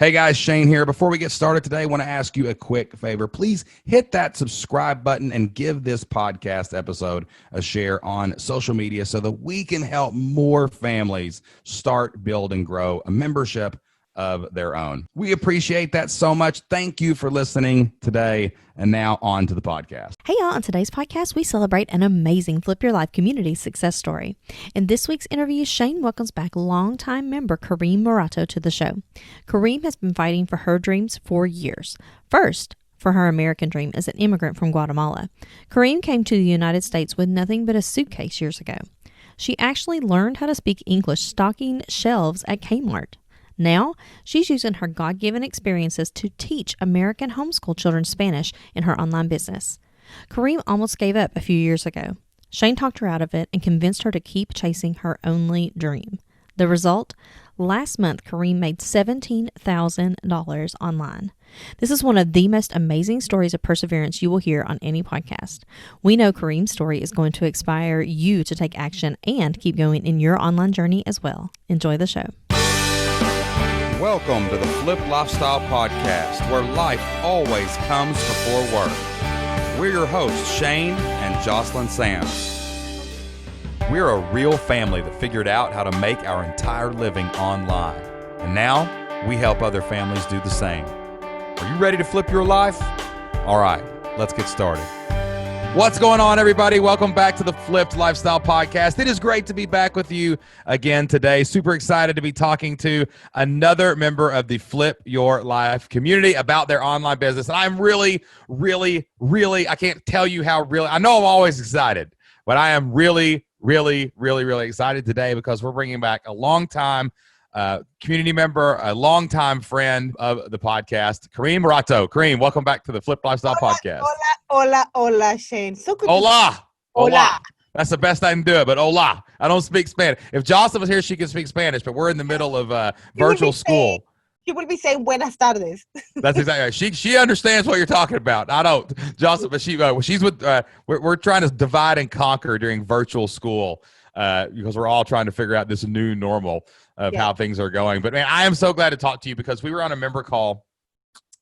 Hey guys, Shane here. Before we get started today, I want to ask you a quick favor. Please hit that subscribe button and give this podcast episode a share on social media so that we can help more families start, build, and grow a membership of their own. We appreciate that so much. Thank you for listening today. And now on to the podcast. Hey y'all, on today's podcast, we celebrate an amazing Flip Your Life community success story. In this week's interview, Shane welcomes back longtime member Karim Morato to the show. Karim has been fighting for her dreams for years. First, for her American dream as an immigrant from Guatemala. Karim came to the United States with nothing but a suitcase years ago. She actually learned how to speak English stocking shelves at K-Mart. Now, she's using her God-given experiences to teach American homeschool children Spanish in her online business. Karim almost gave up a few years ago. Shane talked her out of it and convinced her to keep chasing her only dream. The result? Last month, Karim made $17,000 online. This is one of the most amazing stories of perseverance you will hear on any podcast. We know Karim's story is going to inspire you to take action and keep going in your online journey as well. Enjoy the show. Welcome to the Flip Lifestyle Podcast, where life always comes before work. We're your hosts, Shane and Jocelyn Sams. We're a real family that figured out how to make our entire living online. And now, we help other families do the same. Are you ready to flip your life? All right, let's get started. What's going on, everybody? Welcome back to the Flipped Lifestyle Podcast. It is great to be back with you again today. Super excited to be talking to another member of the Flip Your Life community about their online business. And I'm really, I can't tell you how really, I know I'm always excited, but I am really excited today because we're bringing back a longtime community member, a longtime friend of the podcast, Karim Morato. Karim, welcome back to the Flip Lifestyle Podcast. Hola, Shane. So good. Hola. That's the best I can do it, but hola. I don't speak Spanish. If Jocelyn was here, she could speak Spanish, but we're in the middle of virtual school. She would be saying buenas tardes. That's exactly right. She understands what you're talking about. I don't, Jocelyn, but she's with, we're trying to divide and conquer during virtual school because we're all trying to figure out this new normal of how things are going. But man, I am so glad to talk to you because we were on a member call.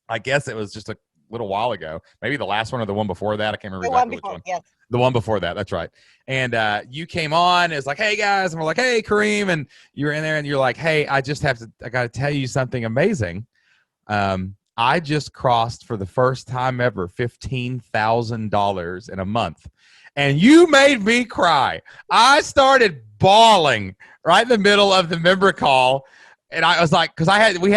I guess it was just a little while ago, maybe the last one or the one before that. I can't remember exactly which one. Yes. The one before that. That's right. And you came on. It's like, hey guys, and we're like, hey Karim, and you were in there, and you're like, hey, I got to tell you something amazing. I just crossed for the first time ever $15,000 in a month, and you made me cry. I started bawling right in the middle of the member call. And I was like, because you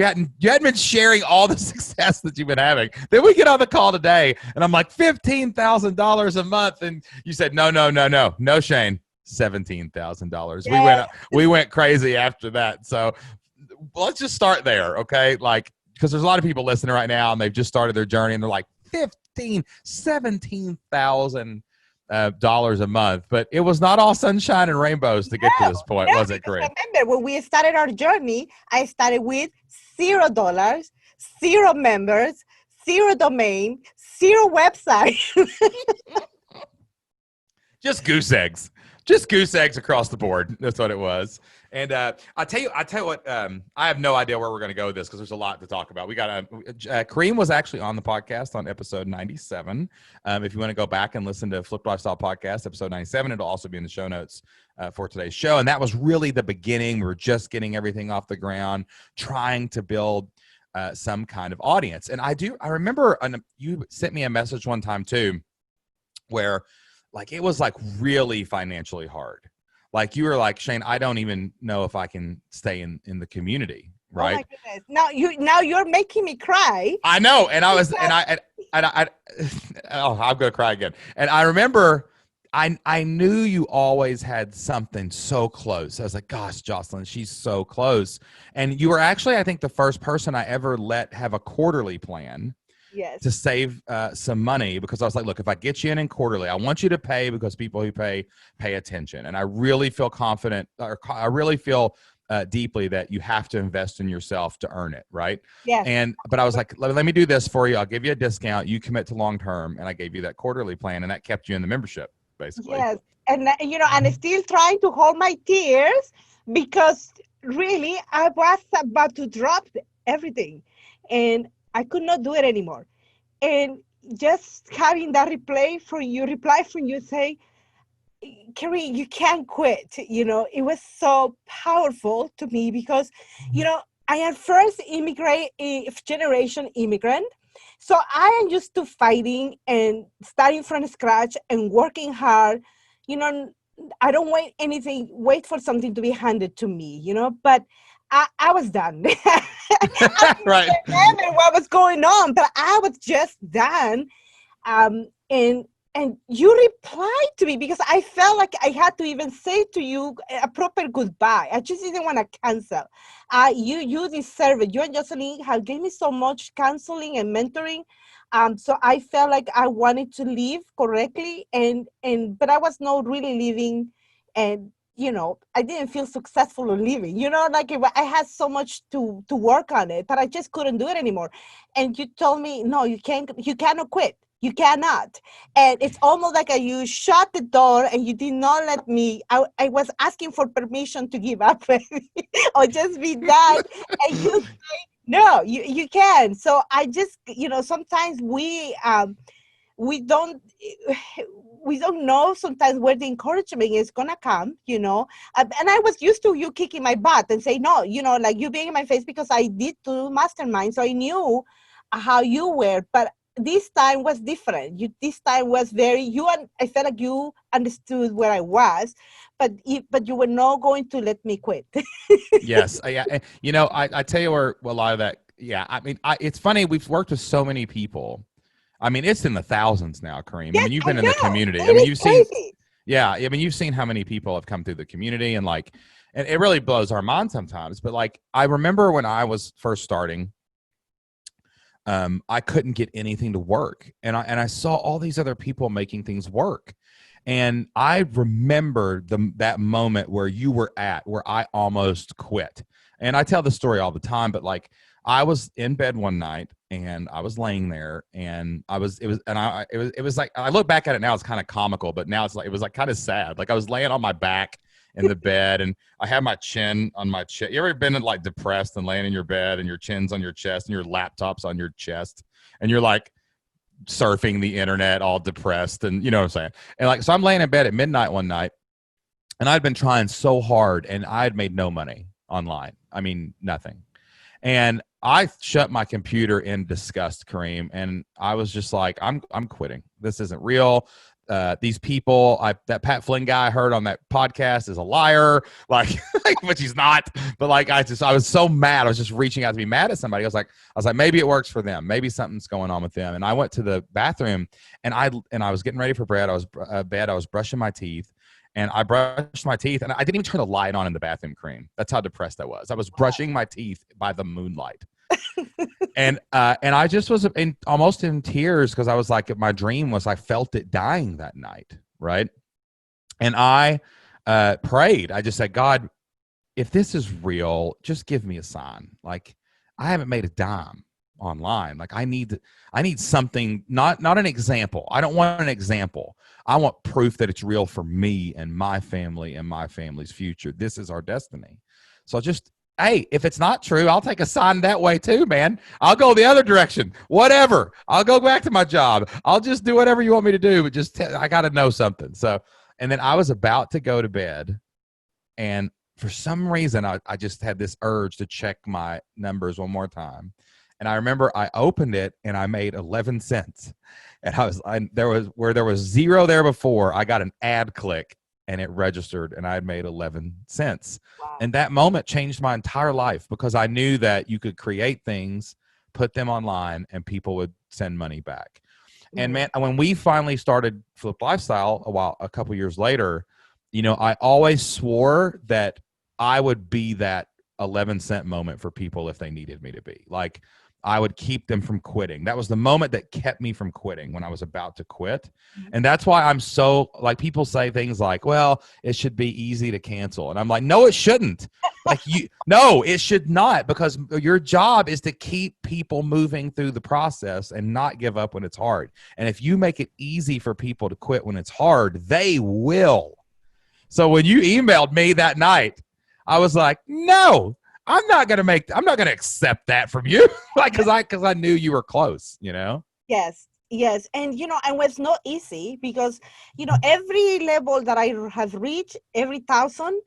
hadn't been sharing all the success that you've been having. Then we get on the call today, and I'm like, $15,000 a month, and you said, no, Shane, $17,000. We went crazy after that. So let's just start there, okay? Like, because there's a lot of people listening right now, and they've just started their journey, and they're like, $17,000 a month, but it was not all sunshine and rainbows to get to this point, was it, Karim? Remember, when we started our journey, I started with $0, 0 members, 0 domain, 0 website. Just goose eggs across the board. That's what it was. And I tell you what, I have no idea where we're going to go with this because there's a lot to talk about. We got Karim was actually on the podcast on episode 97. If you want to go back and listen to Flip Lifestyle Podcast, episode 97, it'll also be in the show notes for today's show. And that was really the beginning. We were just getting everything off the ground, trying to build some kind of audience. And I remember you sent me a message one time too, where like it was like really financially hard. Like you were like, Shane, I don't even know if I can stay in the community, right? Oh my goodness. Now you're making me cry. I know, and I was, and I oh, I'm gonna cry again. And I remember, I knew you always had something so close. I was like, gosh, Jocelyn, she's so close. And you were actually, I think, the first person I ever let have a quarterly plan. Yes. To save some money, because I was like, look, if I get you in quarterly, I want you to pay because people who pay attention. And I really feel confident, or I really feel deeply that you have to invest in yourself to earn it, right? Yeah. But I was like, let me do this for you. I'll give you a discount. You commit to long term, and I gave you that quarterly plan, and that kept you in the membership, basically. Yes, and and still trying to hold my tears because really I was about to drop everything. And I could not do it anymore. And just having that reply from you say, Karim, you can't quit. It was so powerful to me because, I am first immigrant, generation immigrant. So I am used to fighting and starting from scratch and working hard. You know, I don't wait for something to be handed to me, but I was done. I Right. didn't remember what was going on, but I was just done. And you replied to me because I felt like I had to even say to you a proper goodbye. I just didn't want to cancel. You deserve it. You and Jocelyn have given me so much counseling and mentoring. So I felt like I wanted to leave correctly, but I was not really leaving, and I didn't feel successful in leaving. Like I had so much to work on it, but I just couldn't do it anymore. And you told me, no, you cannot quit. You cannot. And it's almost like you shut the door and you did not let me. I was asking for permission to give up or just be done. And you say, no, you can. So I just, sometimes we don't we don't know sometimes where the encouragement is gonna come, and I was used to you kicking my butt and say no, like you being in my face because I did two masterminds, so I knew how you were. But this time was different. This time was I felt like you understood where I was, but you were not going to let me quit. Yes. Yeah. I tell you where a lot of that. Yeah. I mean, it's funny. We've worked with so many people. I mean, it's in the thousands now, Karim. Yes, I mean, you've been in know. the community. It I mean, is you've crazy. seen, yeah. I mean, you've seen how many people have come through the community and it really blows our mind sometimes. But I remember when I was first starting, I couldn't get anything to work. And I saw all these other people making things work. And I remember that moment where you were at, where I almost quit. And I tell the story all the time, but I was in bed one night and I was laying there and it was like, I look back at it now, it's kind of comical, but now it was kind of sad. I was laying on my back in the bed and I had my chin on my chest. You ever been depressed and laying in your bed and your chin's on your chest and your laptop's on your chest and you're surfing the internet all depressed, and you know what I'm saying? And so I'm laying in bed at midnight one night and I'd been trying so hard and I'd made no money online. I mean, nothing. And I shut my computer in disgust, Karim, and I was just like, I'm quitting. This isn't real. These people, that Pat Flynn guy I heard on that podcast is a liar, which he's not. But I was so mad. I was just reaching out to be mad at somebody. I was like, maybe it works for them. Maybe something's going on with them. And I went to the bathroom and I was getting ready for bed. I was brushing my teeth. And I brushed my teeth, and I didn't even turn the light on in the bathroom, Karim. That's how depressed I was. I was brushing my teeth by the moonlight. And I just was almost in tears because I was my dream was I felt it dying that night, right? And I prayed. I just said, God, if this is real, just give me a sign. I haven't made a dime online. I need something, not an example. I don't want an example. I want proof that it's real for me and my family and my family's future. This is our destiny. So hey, if it's not true, I'll take a sign that way too, man. I'll go the other direction, whatever. I'll go back to my job. I'll just do whatever you want me to do, but I got to know something. So, and then I was about to go to bed and for some reason, I just had this urge to check my numbers one more time. And I remember I opened it and I made 11 cents. And there was zero there before, I got an ad click and it registered and I had made 11 cents. Wow. And that moment changed my entire life because I knew that you could create things, put them online, and people would send money back. Mm-hmm. And man, when we finally started Flip Lifestyle a couple years later, I always swore that I would be that 11-cent moment for people if they needed me to be. I would keep them from quitting. That was the moment that kept me from quitting when I was about to quit. Mm-hmm. And that's why I'm so, people say things well, it should be easy to cancel. And I'm like, no, it shouldn't. No, it should not, because your job is to keep people moving through the process and not give up when it's hard. And if you make it easy for people to quit when it's hard, they will. So when you emailed me that night, I was like, no, I'm not gonna accept that from you. Like, cause I knew you were close, you know? Yes, yes. And, and it's not easy because, every level that I have reached, every thousand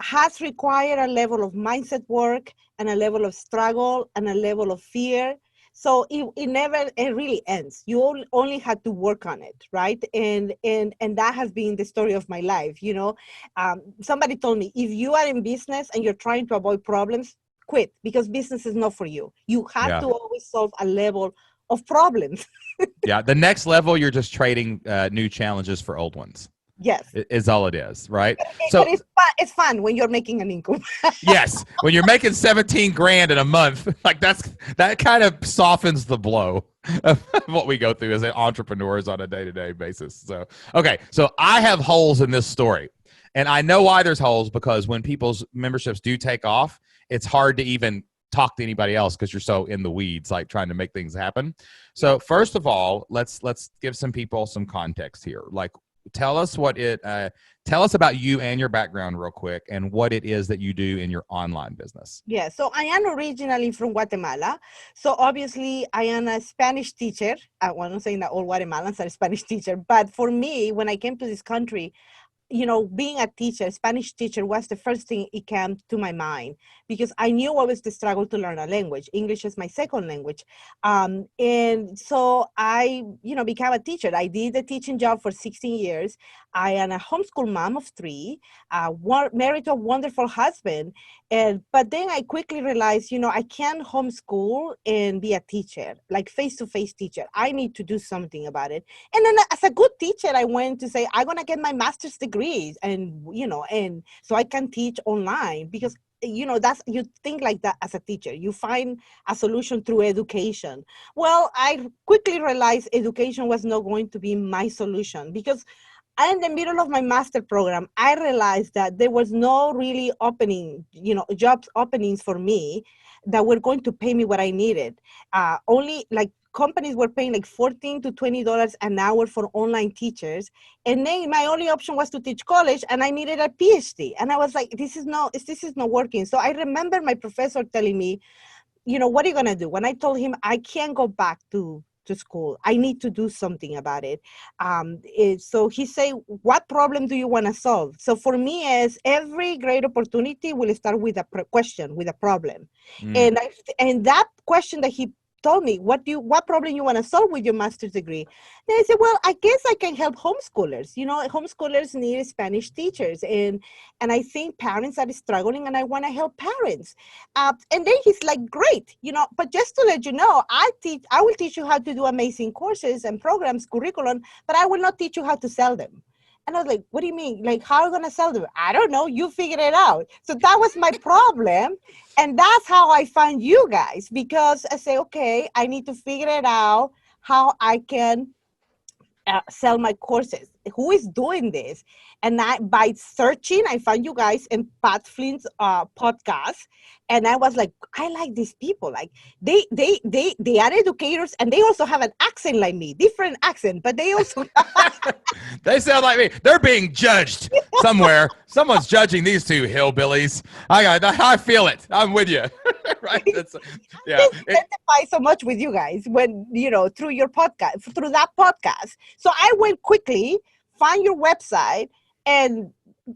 has required a level of mindset work and a level of struggle and a level of fear. So it really ends. You only had to work on it, right? And that has been the story of my life. Somebody told me, if you are in business and you're trying to avoid problems, quit, because business is not for you. You have Yeah. to always solve a level of problems. Yeah. The next level, you're just trading new challenges for old ones. Yes. Is all it is, right? But So it's fun when you're making an income. yes, when you're making 17 grand in a month, like that kind of softens the blow of what we go through as entrepreneurs on a day-to-day basis. So, okay, so I have holes in this story. And I know why there's holes, because when people's memberships do take off, it's hard to even talk to anybody else because you're so in the weeds, like trying to make things happen. So first of all, let's give some people some context here. Like, tell us about you and your background real quick, and what it is that you do in your online business. Yeah, so I am originally from Guatemala. So obviously I am a Spanish teacher. I'm not saying that all Guatemalans are a Spanish teacher, but for me, when I came to this country, being a teacher, Spanish teacher, was the first thing it came to my mind, because I knew what was the struggle to learn a language. English is my second language. And so I, became a teacher. I did the teaching job for 16 years. I am a homeschool mom of three, married to a wonderful husband. But then I quickly realized, I can't homeschool and be a teacher, like face-to-face teacher. I need to do something about it. And then as a good teacher, I went to say, I'm going to get my master's degree, and so I can teach online, because that's, you think like that as a teacher, you find a solution through education. Well, I quickly realized education was not going to be my solution, because in the middle of my master program, I realized that there was no really jobs openings for me that were going to pay me what I needed. Only like companies were paying like $14 to $20 an hour for online teachers. And then my only option was to teach college, and I needed a PhD. And I was like, this is not working. So I remember my professor telling me, what are you going to do? When I told him I can't go back to school, I need to do something about it. So he said, what problem do you want to solve? So for me, is every great opportunity will start with a question, with a problem. And that question that he told me, what problem you want to solve with your master's degree? Then I said, well, I guess I can help homeschoolers. Homeschoolers need Spanish teachers, and I think parents are struggling, and I want to help parents. And then he's like, great, but just to let you know, I will teach you how to do amazing courses and programs, curriculum, but I will not teach you how to sell them. And I was like, what do you mean? Like, how are you going to sell them? I don't know. You figure it out. So that was my problem. And that's how I found you guys, because I say, okay, I need to figure it out how I can sell my courses. Who is doing this? And by searching, I found you guys in Pat Flynn's podcast, and I was like, I like these people. Like they are educators, and they also have an accent like me, different accent, but they also they sound like me. They're being judged somewhere. Someone's judging these two hillbillies. I feel it. I'm with you. Right? I identify so much with you guys when through your podcast, through that podcast. So I went quickly, find your website, and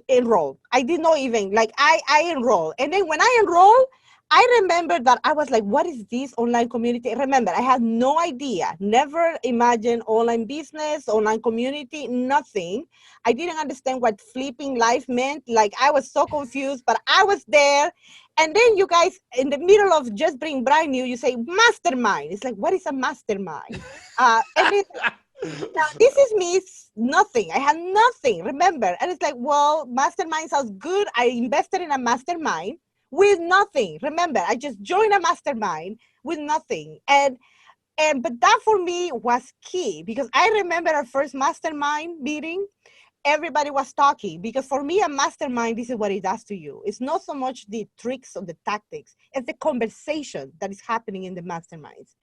enroll. I did not even I enroll, and then when I enroll, I remember that I was like, what is this online community? Remember, I had no idea, never imagined online business, online community, nothing. I didn't understand what flipping life meant. Like, I was so confused, but I was there. And then you guys, in the middle of just being brand new, you say mastermind. It's like, what is a mastermind? And then, now, this is me, nothing. I had nothing, remember? And it's like, well, mastermind sounds good. I invested in a mastermind with nothing. Remember, I just joined a mastermind with nothing. But that for me was key, because I remember our first mastermind meeting, everybody was talking, because for me, a mastermind, this is what it does to you. It's not so much the tricks or the tactics, it's the conversation that is happening in the masterminds.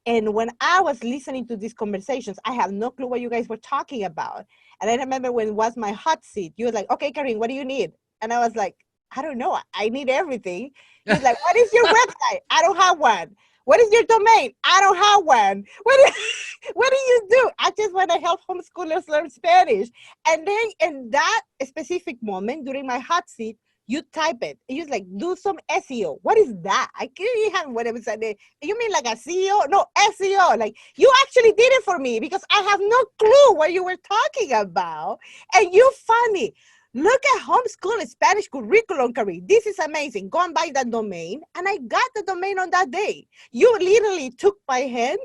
And when I was listening to these conversations, I had no clue what you guys were talking about. And I remember when it was my hot seat, you were like, okay, Karim, what do you need? And I was like, I don't know. I need everything. He's like, what is your website? I don't have one. What is your domain? I don't have one. What do you do? I just want to help homeschoolers learn Spanish. And then in that specific moment during my hot seat, you type it. And you're like, do some SEO. What is that? I can't have whatever said. You mean like a CEO? No, SEO. Like, you actually did it for me because I have no clue what you were talking about. And you funny. Look at homeschool Spanish curriculum, Karim. This is amazing. Go and buy that domain. And I got the domain on that day. You literally took my hand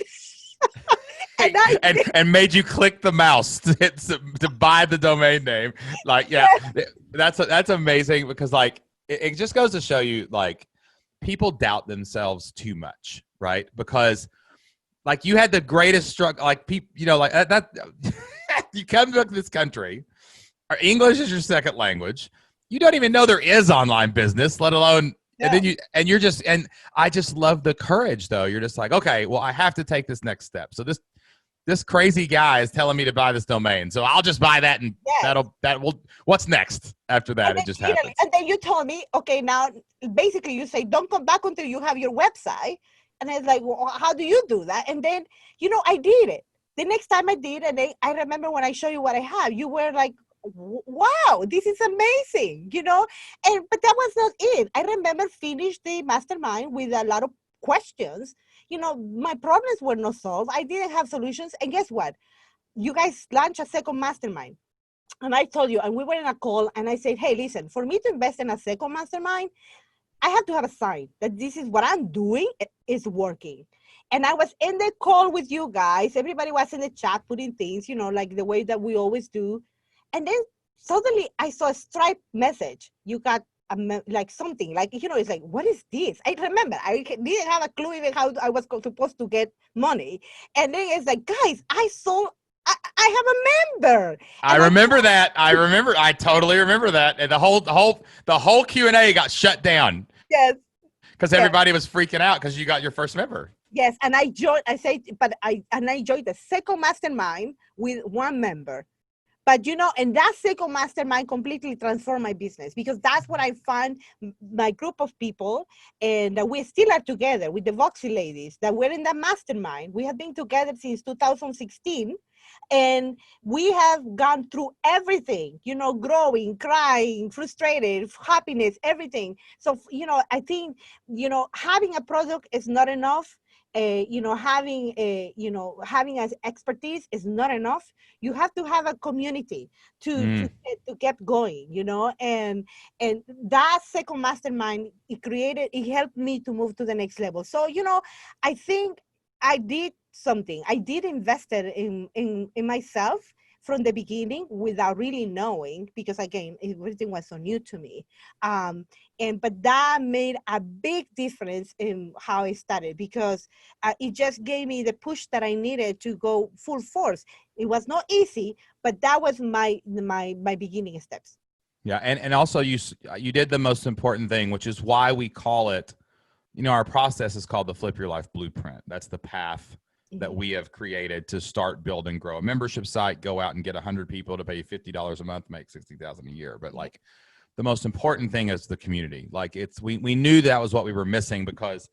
and made you click the mouse to buy the domain name. Like, yeah, that's amazing because like it just goes to show you like people doubt themselves too much, right? Because like you had the greatest struggle, like people, you know, like that you come to this country. English is your second language. You don't even know there is online business, let alone, and then and I just love the courage though. You're just like, okay, well, I have to take this next step. So this crazy guy is telling me to buy this domain. So I'll just buy that and what's next after that? It just happens. And then you told me, okay, now basically you say, don't come back until you have your website. And it's like, well, how do you do that? And then, you know, I did it. The next time I did, and I remember when I show you what I have, you were like, wow, this is amazing, you know. But that was not it. I remember finished the mastermind with a lot of questions. You know, my problems were not solved. I didn't have solutions. And guess what? You guys launched a second mastermind. And I told you, and we were in a call, and I said, hey, listen, for me to invest in a second mastermind, I have to have a sign that this is what I'm doing is working. And I was in the call with you guys. Everybody was in the chat putting things, you know, like the way that we always do. And then suddenly I saw a Stripe message. You got like something like, you know, it's like, what is this? I remember I didn't have a clue even how I was supposed to get money. And then it's like, guys, I have a member. I remember that. I totally remember that. And the whole Q&A got shut down. Yes. Because everybody was freaking out because you got your first member. Yes. And I joined the second mastermind with one member. But, you know, and that second mastermind completely transformed my business because that's what I found my group of people. And we still are together with the Voxy ladies that were in that mastermind. We have been together since 2016. And we have gone through everything, you know, growing, crying, frustrated, happiness, everything. So, you know, I think, you know, having a product is not enough. You know, having an expertise is not enough. You have to have a community to get going, you know, and that second mastermind, it helped me to move to the next level. So, you know, I think I did something. I did invest in myself from the beginning without really knowing, because again, everything was so new to me. But that made a big difference in how I started because it just gave me the push that I needed to go full force. It was not easy, but that was my beginning steps. Yeah, and also you did the most important thing, which is why we call it, you know, our process is called the Flip Your Life Blueprint. That's the path that we have created to start, build, and grow a membership site, go out and get 100 people to pay you $50 a month, make $60,000 a year. But like the most important thing is the community. Like we knew that was what we were missing because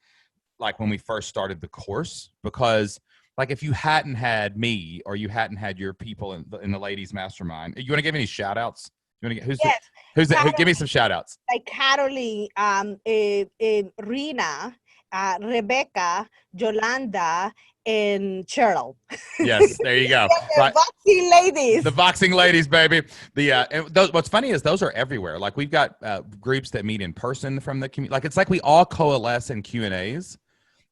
like when we first started the course, because like if you hadn't had me or you hadn't had your people in the ladies mastermind, you want to give any shout outs? You want to get who's give me some shout outs. Like Caroline, Rena, Rebecca, Yolanda, and Cheryl. Yes, there you go. The boxing ladies. The boxing ladies, baby. What's funny is those are everywhere. Like we've got groups that meet in person from the community. Like it's like we all coalesce in Q&As,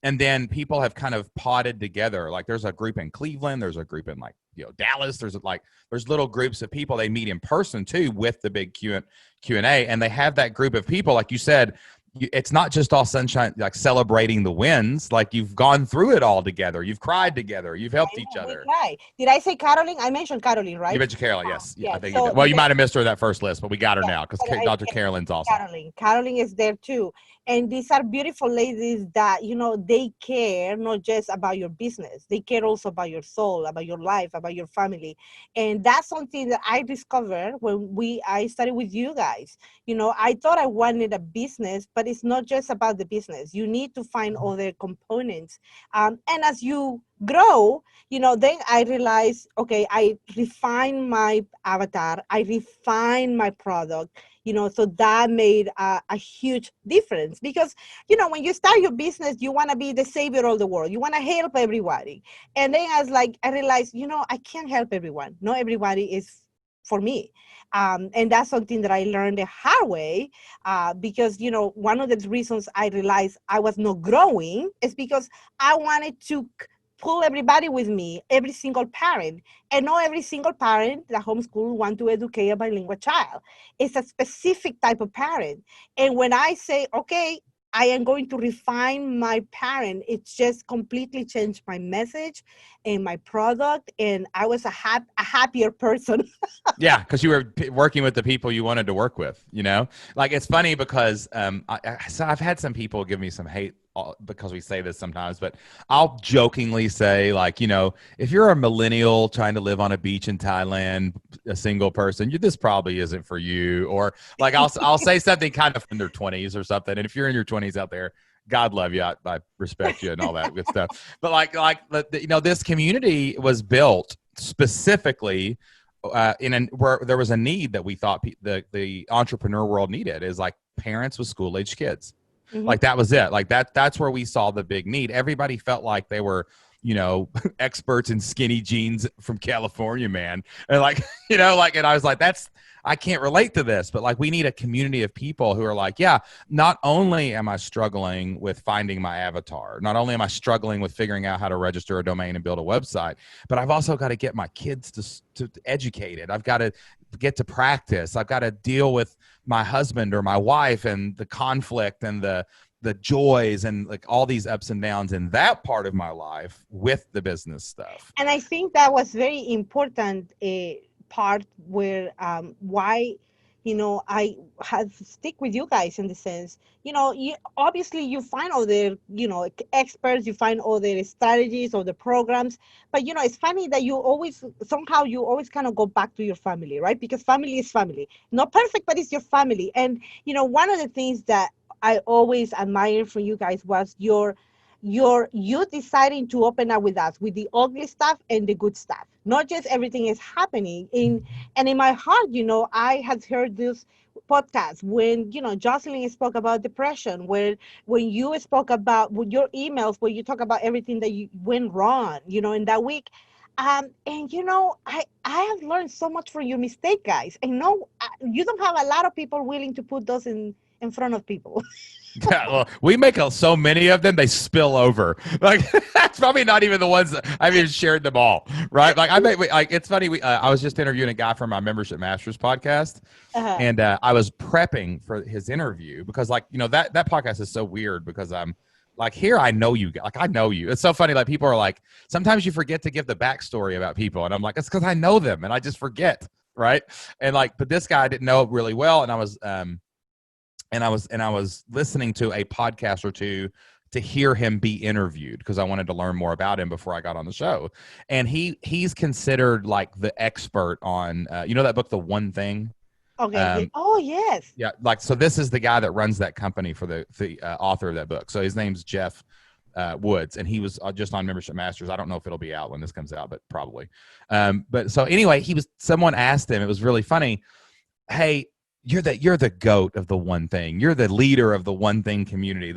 and then people have kind of potted together. Like there's a group in Cleveland. There's a group in like Dallas. There's little groups of people. They meet in person too with the big Q&A, and they have that group of people. Like you said, it's not just all sunshine, like celebrating the wins. Like you've gone through it all together. You've cried together. You've helped each other. Right. Did I say Caroline? I mentioned Caroline, right? You mentioned Caroline, yes. Yeah, I think you did. Well, you might have missed her that first list, but we got her now because Dr. Caroline's awesome. Caroline is there too. And these are beautiful ladies that, you know, they care not just about your business. They care also about your soul, about your life, about your family. And that's something that I discovered when I started with you guys. You know, I thought I wanted a business, but it's not just about the business. You need to find other components. And as you grow, you know, then I realized, okay, I refine my avatar, I refine my product, you know, so that made a huge difference. Because, you know, when you start your business, you want to be the savior of the world, you want to help everybody. And then I realized, you know, I can't help everyone. Not everybody is for me. And that's something that I learned the hard way, because, you know, one of the reasons I realized I was not growing is because I wanted to pull everybody with me, every single parent. And not every single parent that homeschool want to educate a bilingual child. It's a specific type of parent. And when I say, okay, I am going to refine my parent, it's just completely changed my message and my product. And I was a happier person. Yeah, because you were working with the people you wanted to work with, you know? Like, it's funny because so I've had some people give me some hate because we say this sometimes, but I'll jokingly say, like, you know, if you're a millennial trying to live on a beach in Thailand, a single person, this probably isn't for you. Or like, I'll say something kind of in their 20s or something. And if you're in your 20s out there, God love you. I respect you and all that good stuff. But like, you know, this community was built specifically where there was a need that we thought the entrepreneur world needed, is like parents with school age kids. Mm-hmm. Like that was it. Like that's where we saw the big need. Everybody felt like they were, you know, experts in skinny jeans from California, man. And like, you know, like, and I was like, I can't relate to this, but like, we need a community of people who are like, yeah, not only am I struggling with finding my avatar, not only am I struggling with figuring out how to register a domain and build a website, but I've also got to get my kids to educate it. I've got to get to practice. I've got to deal with my husband or my wife and the conflict and the joys and like all these ups and downs in that part of my life with the business stuff. And I think that was very important part where why, you know, I had to stick with you guys in the sense, you know, obviously you find all the, you know, experts, you find all the strategies or the programs, but, you know, it's funny that you always kind of go back to your family, right? Because family is family. Not perfect, but it's your family. And, you know, one of the things that I always admired from you guys was you deciding to open up with us with the ugly stuff and the good stuff. Not just everything is happening. And in my heart, you know, I had heard this podcast when, you know, Jocelyn spoke about depression, when you spoke about with your emails, where you talk about everything that you went wrong, you know, in that week. And, you know, I have learned so much from your mistake, guys. And no, you don't have a lot of people willing to put those in front of people. Yeah, well, we make so many of them, they spill over. Like, that's probably not even the ones that I've even shared them all, right? Like, it's funny. I was just interviewing a guy from my Membership Masters podcast, and I was prepping for his interview because, like, you know, that podcast is so weird because I'm like, here, I know you. Like, I know you. It's so funny. Like, people are like, sometimes you forget to give the backstory about people, and I'm like, it's because I know them, and I just forget, right? And like, but this guy I didn't know really well, and I was listening to a podcast or two to hear him be interviewed because I wanted to learn more about him before I got on the show. And he's considered like the expert on, you know, that book, The One Thing. Okay. Oh, yes. Yeah. Like, so this is the guy that runs that company for the author of that book. So his name's Jeff Woods, and he was just on Membership Masters. I don't know if it'll be out when this comes out, but probably. But so anyway, someone asked him, it was really funny. Hey, you're the GOAT of The One Thing. You're the leader of the One Thing community.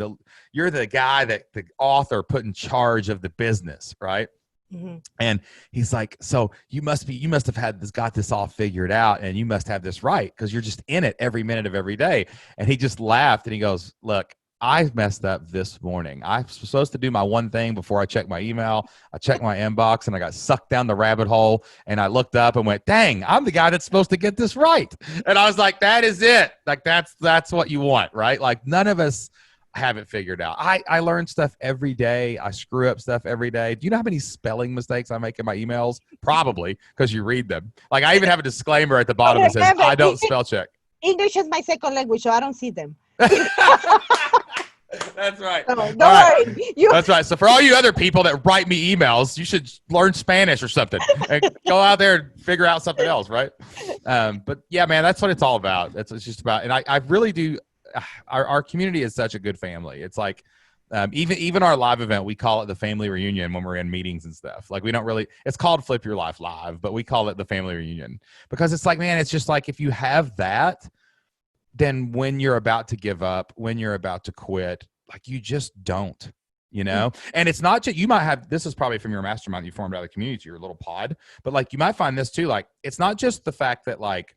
You're the guy that the author put in charge of the business, right? Mm-hmm. And he's like, so you must have got this all figured out, and you must have this right because you're just in it every minute of every day. And he just laughed and he goes, look, I messed up this morning. I was supposed to do my one thing before I checked my email. I checked my inbox and I got sucked down the rabbit hole. And I looked up and went, dang, I'm the guy that's supposed to get this right. And I was like, that is it. Like, that's what you want, right? Like, none of us have it figured out. I learn stuff every day. I screw up stuff every day. Do you know how many spelling mistakes I make in my emails? Probably, because you read them. Like, I even have a disclaimer at the bottom that says, I don't spell check. English is my second language, so I don't see them. That's right. So All don't right. worry. You That's right. So for all you other people that write me emails, you should learn Spanish or something and go out there and figure out something else, right? But yeah, man, that's what it's all about. It's just about, and I really do. Our community is such a good family. It's like even our live event, we call it the family reunion when we're in meetings and stuff. Like we don't really. It's called Flip Your Life Live, but we call it the family reunion because it's like, man, it's just like if you have that, then when you're about to give up, when you're about to quit, like you just don't, you know? And it's not just, you might have, this is probably from your mastermind you formed out of the community, your little pod, but like you might find this too, like it's not just the fact that like,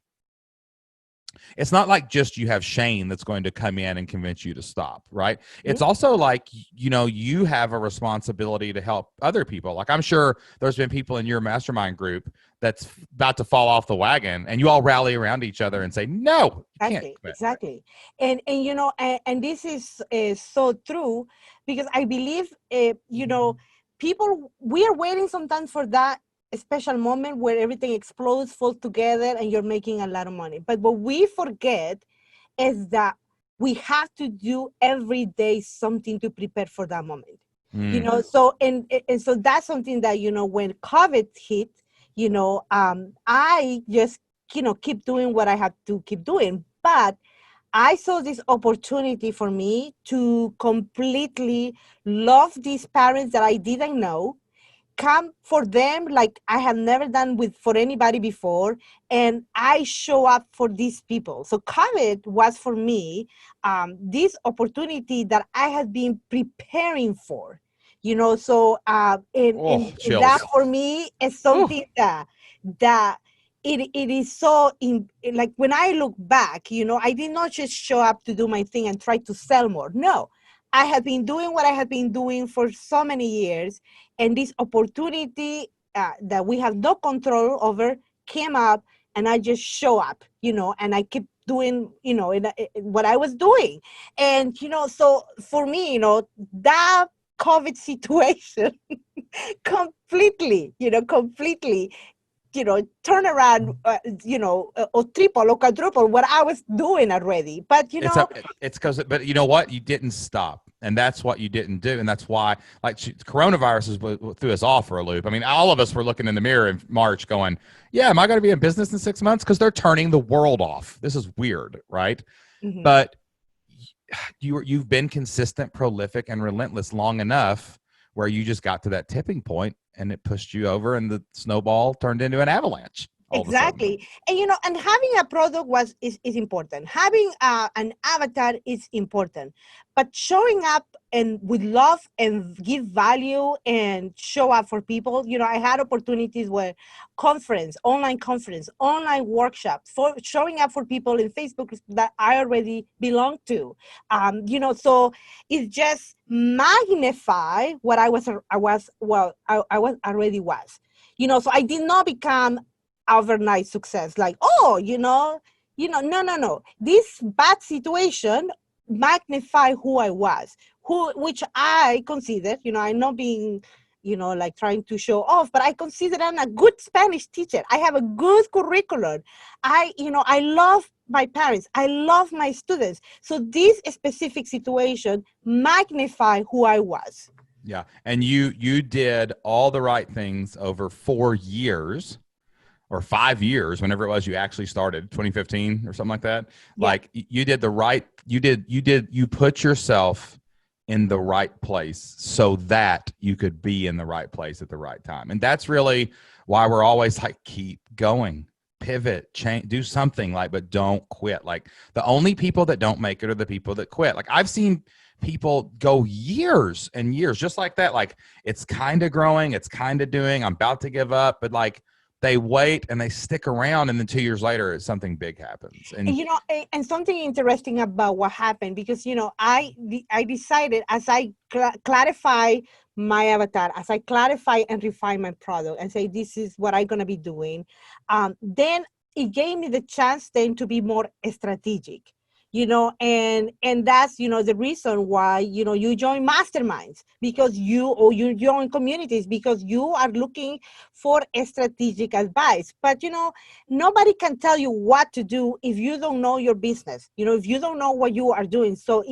it's not like just you have Shane that's going to come in and convince you to stop, right? It's also like, you know, you have a responsibility to help other people. Like I'm sure there's been people in your mastermind group that's about to fall off the wagon and you all rally around each other and say, no, you can't quit. Exactly. And you know, and this is so true because I believe, you know, people, we are waiting sometimes for that special moment where everything explodes, falls together, and you're making a lot of money. But what we forget is that we have to do every day something to prepare for that moment. You know, so and so that's something that, you know, when COVID hit, you know, I just, you know, keep doing what I have to keep doing. But I saw this opportunity for me to completely love these parents that I didn't know, come for them like I have never done with for anybody before, and I show up for these people. So COVID was for me this opportunity that I had been preparing for, you know. So and that for me is something that it is so like when I look back, you know, I did not just show up to do my thing and try to sell more. No, I have been doing what I have been doing for so many years, and this opportunity that we have no control over came up, and I just show up, you know, and I keep doing, you know, what I was doing. And, you know, so for me, you know, that COVID situation completely, you know, turn around, you know, or triple or quadruple what I was doing already. But, you know, it's because, but you know what? You didn't stop. And that's what you didn't do. And that's why, like, coronavirus threw us off for a loop. I mean, all of us were looking in the mirror in March going, yeah, am I going to be in business in 6 months? Because they're turning the world off. This is weird, right? But you've been consistent, prolific, and relentless long enough where you just got to that tipping point and it pushed you over and the snowball turned into an avalanche. Exactly. And, you know, and having a product is important. Having an avatar is important. But showing up and with love and give value and show up for people, you know, I had opportunities where online workshops, for showing up for people in Facebook that I already belong to. You know, so it just magnify what I was already was. You know, so I did not become overnight success, like, oh, no, this bad situation magnify who I was, which I consider, you know, I'm not being, you know, like trying to show off, but I consider I'm a good Spanish teacher. I have a good curriculum. I love my parents, I love my students. So this specific situation magnify who I was. Yeah. And you did all the right things over 4 years or 5 years, whenever it was you actually started, 2015 or something like that. Yeah. Like you put yourself in the right place so that you could be in the right place at the right time. And that's really why we're always like, keep going, pivot, change, do something, like, but don't quit. Like the only people that don't make it are the people that quit. Like I've seen people go years and years just like that. Like it's kind of growing, it's kind of doing, I'm about to give up, but like they wait and they stick around, and then 2 years later, something big happens. And you know, and something interesting about what happened, because, you know, I decided as I clarify my avatar, as I clarify and refine my product and say, this is what I'm going to be doing, then it gave me the chance then to be more strategic. and that's, the reason why, you join masterminds, because you join communities because you are looking for a strategic advice. But, nobody can tell you what to do if you don't know your business, if you don't know what you are doing. So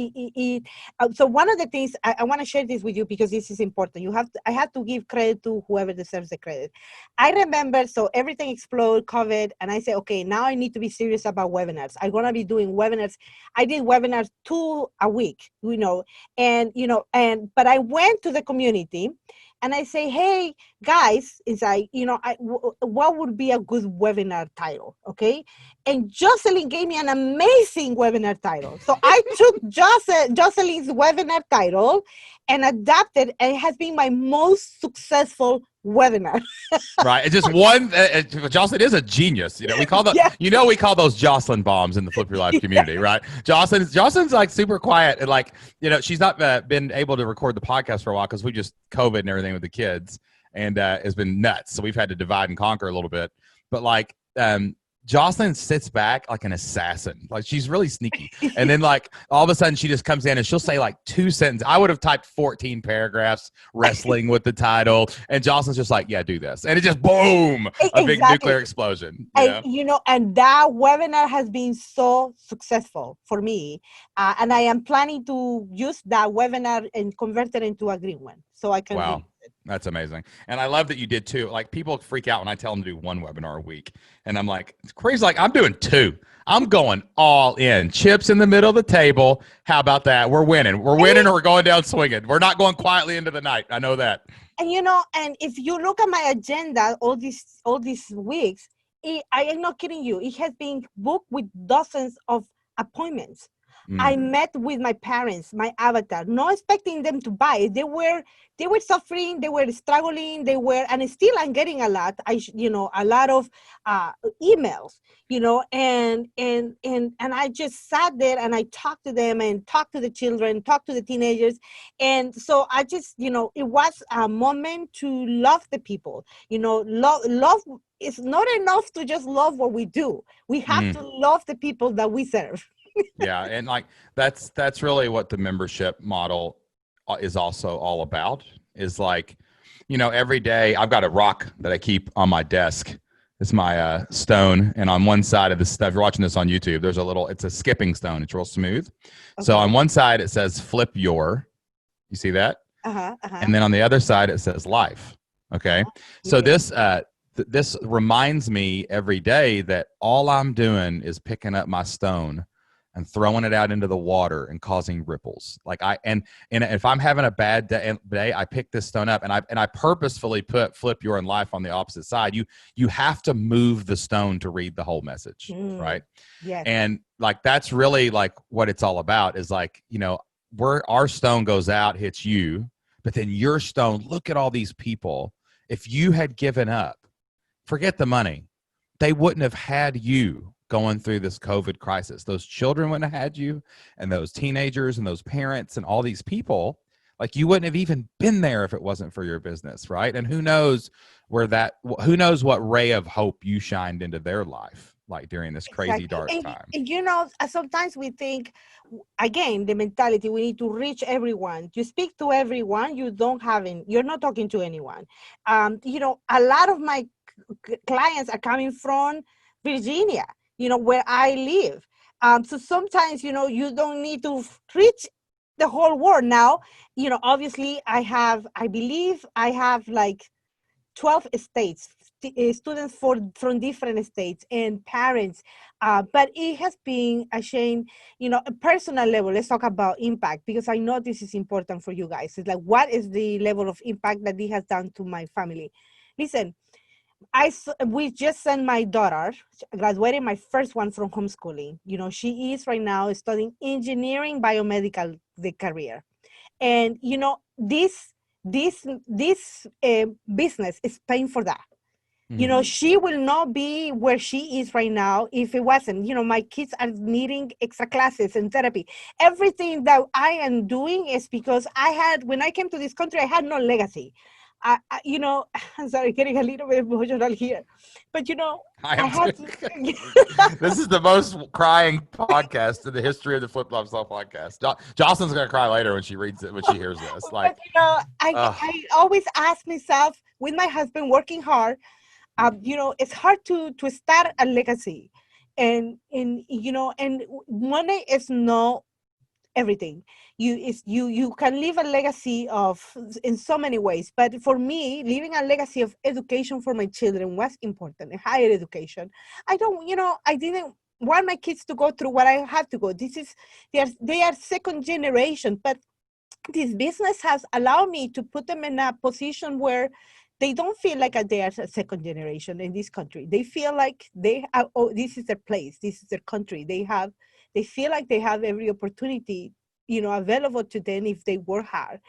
so one of the things I want to share this with you, because this is important. I have to give credit to whoever deserves the credit. I remember, so everything exploded, COVID, and I said, okay, now I need to be serious about webinars. I'm going to be doing webinars. I did webinars 2 a week, but I went to the community and I say, hey, guys, it's like, what would be a good webinar title? Okay. And Jocelyn gave me an amazing webinar title. So I took Jocelyn's webinar title and adapted, and it has been my most successful webinar. Right. It's just one. Jocelyn is a genius. We call we call those Jocelyn bombs in the Flip Your Life community, right? Jocelyn's like super quiet, and like, she's not been able to record the podcast for a while because we just COVID and everything with the kids, and it's been nuts. So we've had to divide and conquer a little bit. But like, Jocelyn sits back like an assassin. Like, she's really sneaky. And then like all of a sudden she just comes in and she'll say like 2 sentences. I would have typed 14 paragraphs wrestling with the title. And Jocelyn's just like, yeah, do this. And it just boom, a big nuclear explosion. And that webinar has been so successful for me. And I am planning to use that webinar and convert it into a green one. So I can. Wow. That's amazing. And I love that you did 2. Like, people freak out when I tell them to do 1 webinar a week. And I'm like, it's crazy. Like, I'm doing 2. I'm going all in. Chips in the middle of the table. How about that? We're winning. We're winning, or we're going down swinging. We're not going quietly into the night. I know that. And, and if you look at my agenda all these weeks, I am not kidding you. It has been booked with dozens of appointments. I met with my parents, my avatar, not expecting them to buy. They were suffering, they were struggling, and still I'm getting a lot. A lot of emails, and I just sat there and I talked to them and talked to the children, talked to the teenagers, and so I just, it was a moment to love the people. Love. It's not enough to just love what we do. We have to love the people that we serve. Yeah, and like that's really what the membership model is also all about. Is like, every day I've got a rock that I keep on my desk. It's my stone, and on one side of this stuff, if you're watching this on YouTube, there's it's a skipping stone. It's real smooth. Okay. So on one side it says "Flip Your," you see that? And then on the other side it says "Life." Okay, so this reminds me every day that all I'm doing is picking up my stone and throwing it out into the water and causing ripples. Like and if I'm having a bad day, I pick this stone up and I purposefully put "Flip Your" and "Life" on the opposite side. You have to move the stone to read the whole message, right? Yeah. And like, that's really like what it's all about, is like, where our stone goes out, hits you, but then your stone, look at all these people. If you had given up, forget the money, they wouldn't have had you going through this COVID crisis. Those children wouldn't have had you, and those teenagers and those parents and all these people, like, you wouldn't have even been there if it wasn't for your business, right? And who knows what ray of hope you shined into their life, like during this crazy dark time. And sometimes we think, again, the mentality, we need to reach everyone. You speak to everyone, you're not talking to anyone. A lot of my clients are coming from Virginia, where I live. So sometimes, you don't need to reach the whole world. Now, obviously I believe I have like 12 states, students from different states, and parents. But it has been a shame, a personal level. Let's talk about impact, because I know this is important for you guys. It's like, what is the level of impact that it has done to my family? Listen, we just sent my daughter, graduated my first one from homeschooling. She is right now studying engineering, biomedical, the career. And, this business is paying for that. She will not be where she is right now if it wasn't. My kids are needing extra classes and therapy. Everything that I am doing is because when I came to this country, I had no legacy. you know, I'm sorry, getting a little bit emotional here, but you know, I I am had too. to. This is the most crying podcast in the history of the Flip Flop Stuff podcast. Jocelyn's gonna cry later when she reads it, when she hears this. But Like, you know, ugh. I always ask myself, with my husband working hard, you know, it's hard to start a legacy, and you know, and money is not everything. You can leave a legacy of, in so many ways, but for me, leaving a legacy of education for my children was important, a higher education. I don't, you know, I didn't want my kids to go through what I had to go. This is, they are second generation, but this business has allowed me to put them in a position where they don't feel like they are a second generation in this country. They feel like they are, oh, this is their place, this is their country. They feel like they have every opportunity, you know, available to them if they work hard.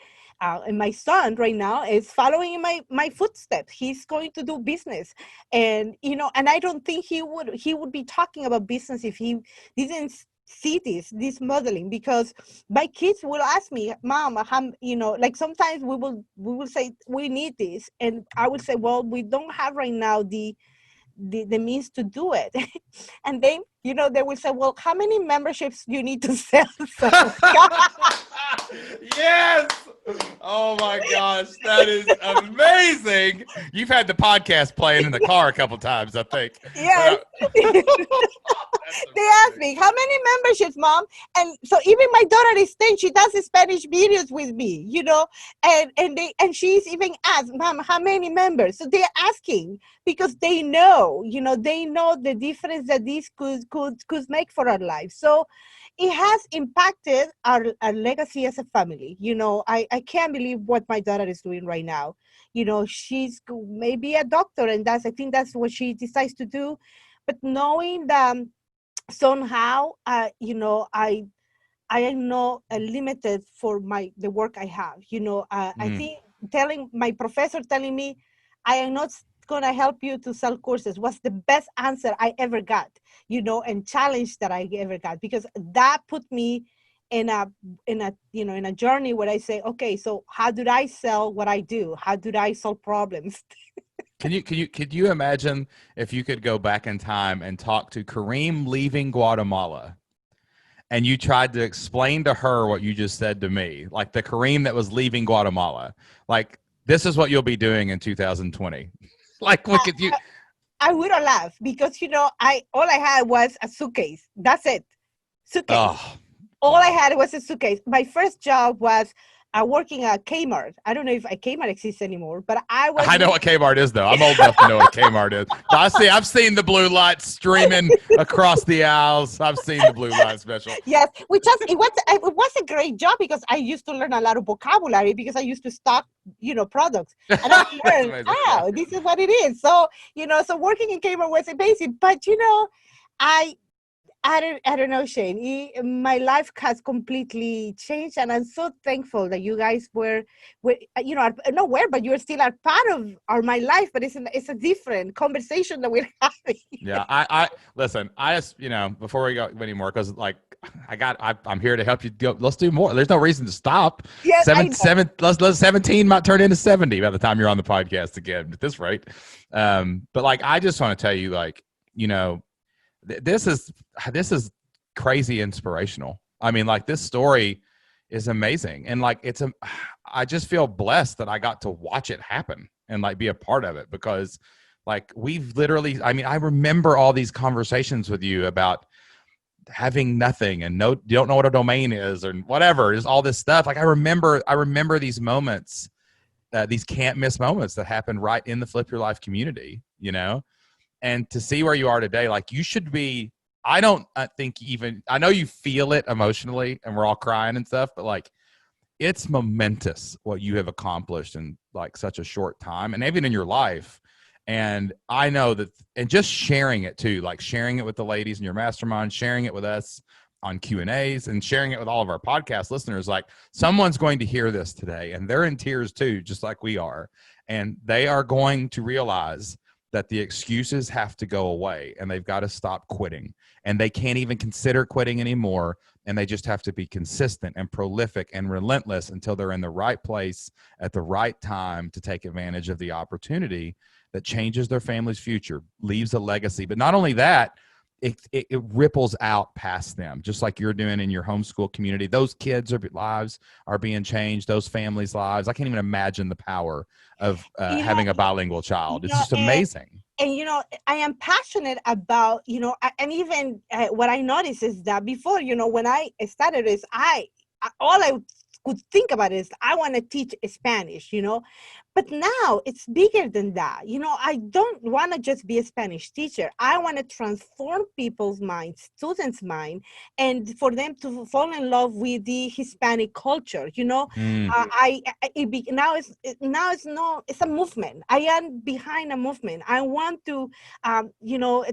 And my son right now is following in my footsteps. He's going to do business, and you know, and I don't think he would be talking about business if he didn't see this modeling, because my kids will ask me, Mom, how, you know, like sometimes we will say we need this, and I will say, well, we don't have right now the means to do it. And then, you know, they will say, well, how many memberships you need to sell? So Yes. Oh my gosh, that is amazing. You've had the podcast playing in the car a couple times, I think. yes. That's They ask amazing. me, how many memberships, Mom? And so even my daughter is saying, she does Spanish videos with me, you know, and she's even asked, Mom, how many members? So they're asking because they know, you know, they know the difference that this could make for our lives. So it has impacted our legacy as a family. You know, I can't believe what my daughter is doing right now. You know, she's maybe a doctor, and I think that's what she decides to do. But knowing that somehow, you know, I am not limited for the work I have. You know, I Mm. think telling my professor telling me I am not going to help you to sell courses was the best answer I ever got. You know, and challenge that I ever got, because that put me in a you know, in a journey where I say, okay, so how did I sell what I do? How did I solve problems? Could you imagine if you could go back in time and talk to Kareem leaving Guatemala, and you tried to explain to her what you just said to me, like the Kareem that was leaving Guatemala, like this is what you'll be doing in 2020. Like, look at you. I would have laughed, because you know, I all I had was a suitcase. That's it. Suitcase. Oh, All I wow. had was a suitcase. My first job was working at Kmart. I don't know if a Kmart exists anymore, but I was I know what Kmart is, though. I'm old enough to know what Kmart is. I've seen the blue lights streaming across the aisles. I've seen the blue light special. yes, which was it was a great job, because I used to learn a lot of vocabulary, because I used to stock, you know, products, and I That's learned, amazing. Yeah. oh, this is what it is. So you know, so working in Kmart was amazing, but you know, I I don't know, Shane. My life has completely changed, and I'm so thankful that you guys were you know, not where, but you're still a part of my life. But it's a different conversation that we're having. Yeah, I listen. I just, before we go anymore, because like I'm here to help you go. Let's do more. There's no reason to stop. Yes, I know. Let's 17 might turn into 70 by the time you're on the podcast again at this rate. But like, I just want to tell you, like, this is crazy inspirational. I mean, like, this story is amazing, and like, I just feel blessed that I got to watch it happen and like be a part of it, because like, we've literally, I mean, I remember all these conversations with you about having nothing and you don't know what a domain is or whatever, just all this stuff. Like, I remember these moments, these can't miss moments that happened right in the Flip Your Life community, and to see where you are today, like, you should be, I know you feel it emotionally and we're all crying and stuff, but like, it's momentous what you have accomplished in like such a short time and even in your life. And I know that, and just sharing it too, like sharing it with the ladies in your mastermind, sharing it with us on Q&As, and sharing it with all of our podcast listeners. Like, someone's going to hear this today and they're in tears too, just like we are. And they are going to realize that the excuses have to go away and they've got to stop quitting, and they can't even consider quitting anymore. and they just have to be consistent and prolific and relentless until they're in the right place at the right time to take advantage of the opportunity that changes their family's future, leaves a legacy. But not only that, it ripples out past them, just like you're doing in your homeschool community. Those kids' lives are being changed, those families' lives. I can't even imagine the power of having a bilingual child. It's just amazing. And I am passionate about, and even what I noticed is that before, when I started this, all I could think about is I want to teach Spanish, but now it's bigger than that. I don't want to just be a Spanish teacher. I want to transform people's minds, students' mind, and for them to fall in love with the Hispanic culture. Now it's a movement. I am behind a movement. I want to,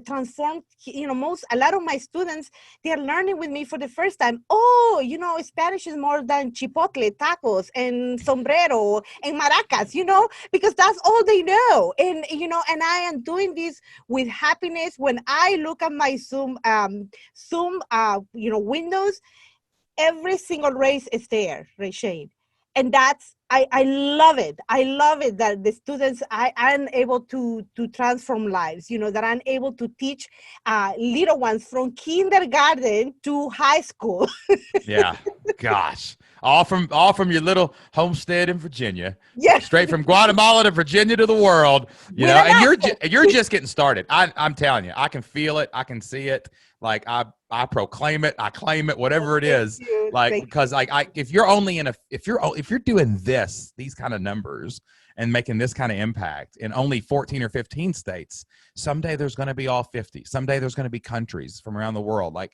transform. A lot of my students, they are learning with me for the first time. Oh, Spanish is more than chipotle, tacos, and sombrero and maracas. Because that's all they know. And, and I am doing this with happiness. When I look at my Zoom, windows, every single race is there, right, Shane? And I love it. I love it that the students, I'm able to transform lives, that I'm able to teach little ones from kindergarten to high school. Yeah, gosh. All from your little homestead in Virginia. Yeah. Straight from Guatemala to Virginia to the world, and you're just getting started. I'm telling you, I can feel it. I can see it. Like I proclaim it, I claim it, whatever it is. Because if you're doing these kind of numbers and making this kind of impact in only 14 or 15 states, someday there's going to be all 50. Someday there's going to be countries from around the world. Like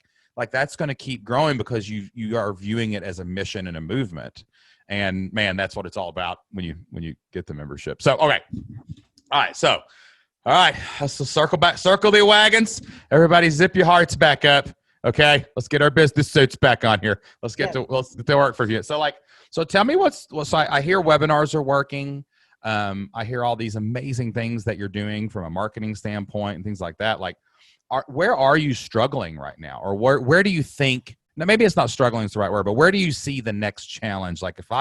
that's going to keep growing because you are viewing it as a mission and a movement. And man, that's what it's all about when you get the membership. So, okay. All right. Let's circle the wagons. Everybody zip your hearts back up. Okay. Let's get our business suits back on here. Let's get to work for you. So tell me I hear webinars are working. I hear all these amazing things that you're doing from a marketing standpoint and things like that. Like, where are you struggling right now? Or where do you think, now maybe it's not struggling is the right word, but where do you see the next challenge? Like if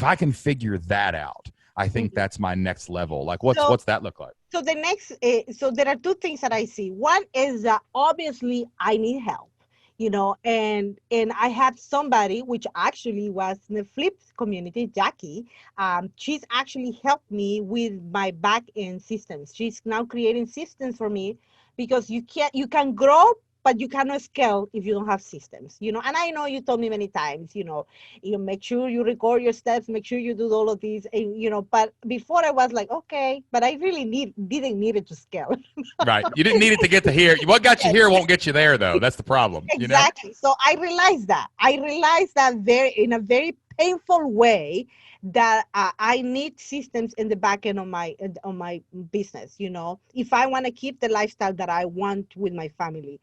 I can figure that out, I think that's my next level. Like what's that look like? So the next, so there are two things that I see. One is that obviously I need help, and I had somebody, which actually was in the flip community, Jackie. She's actually helped me with my back end systems. She's now creating systems for me because you can grow, but you cannot scale if you don't have systems, and I know you told me many times, you make sure you record your steps, make sure you do all of these, and, but before I was like, okay, but I really didn't need it to scale. Right. You didn't need it to get to here. What got you here won't get you there though. That's the problem. Exactly. So I realized that in a very painful way that I need systems in the back end of my business, if I want to keep the lifestyle that I want with my family.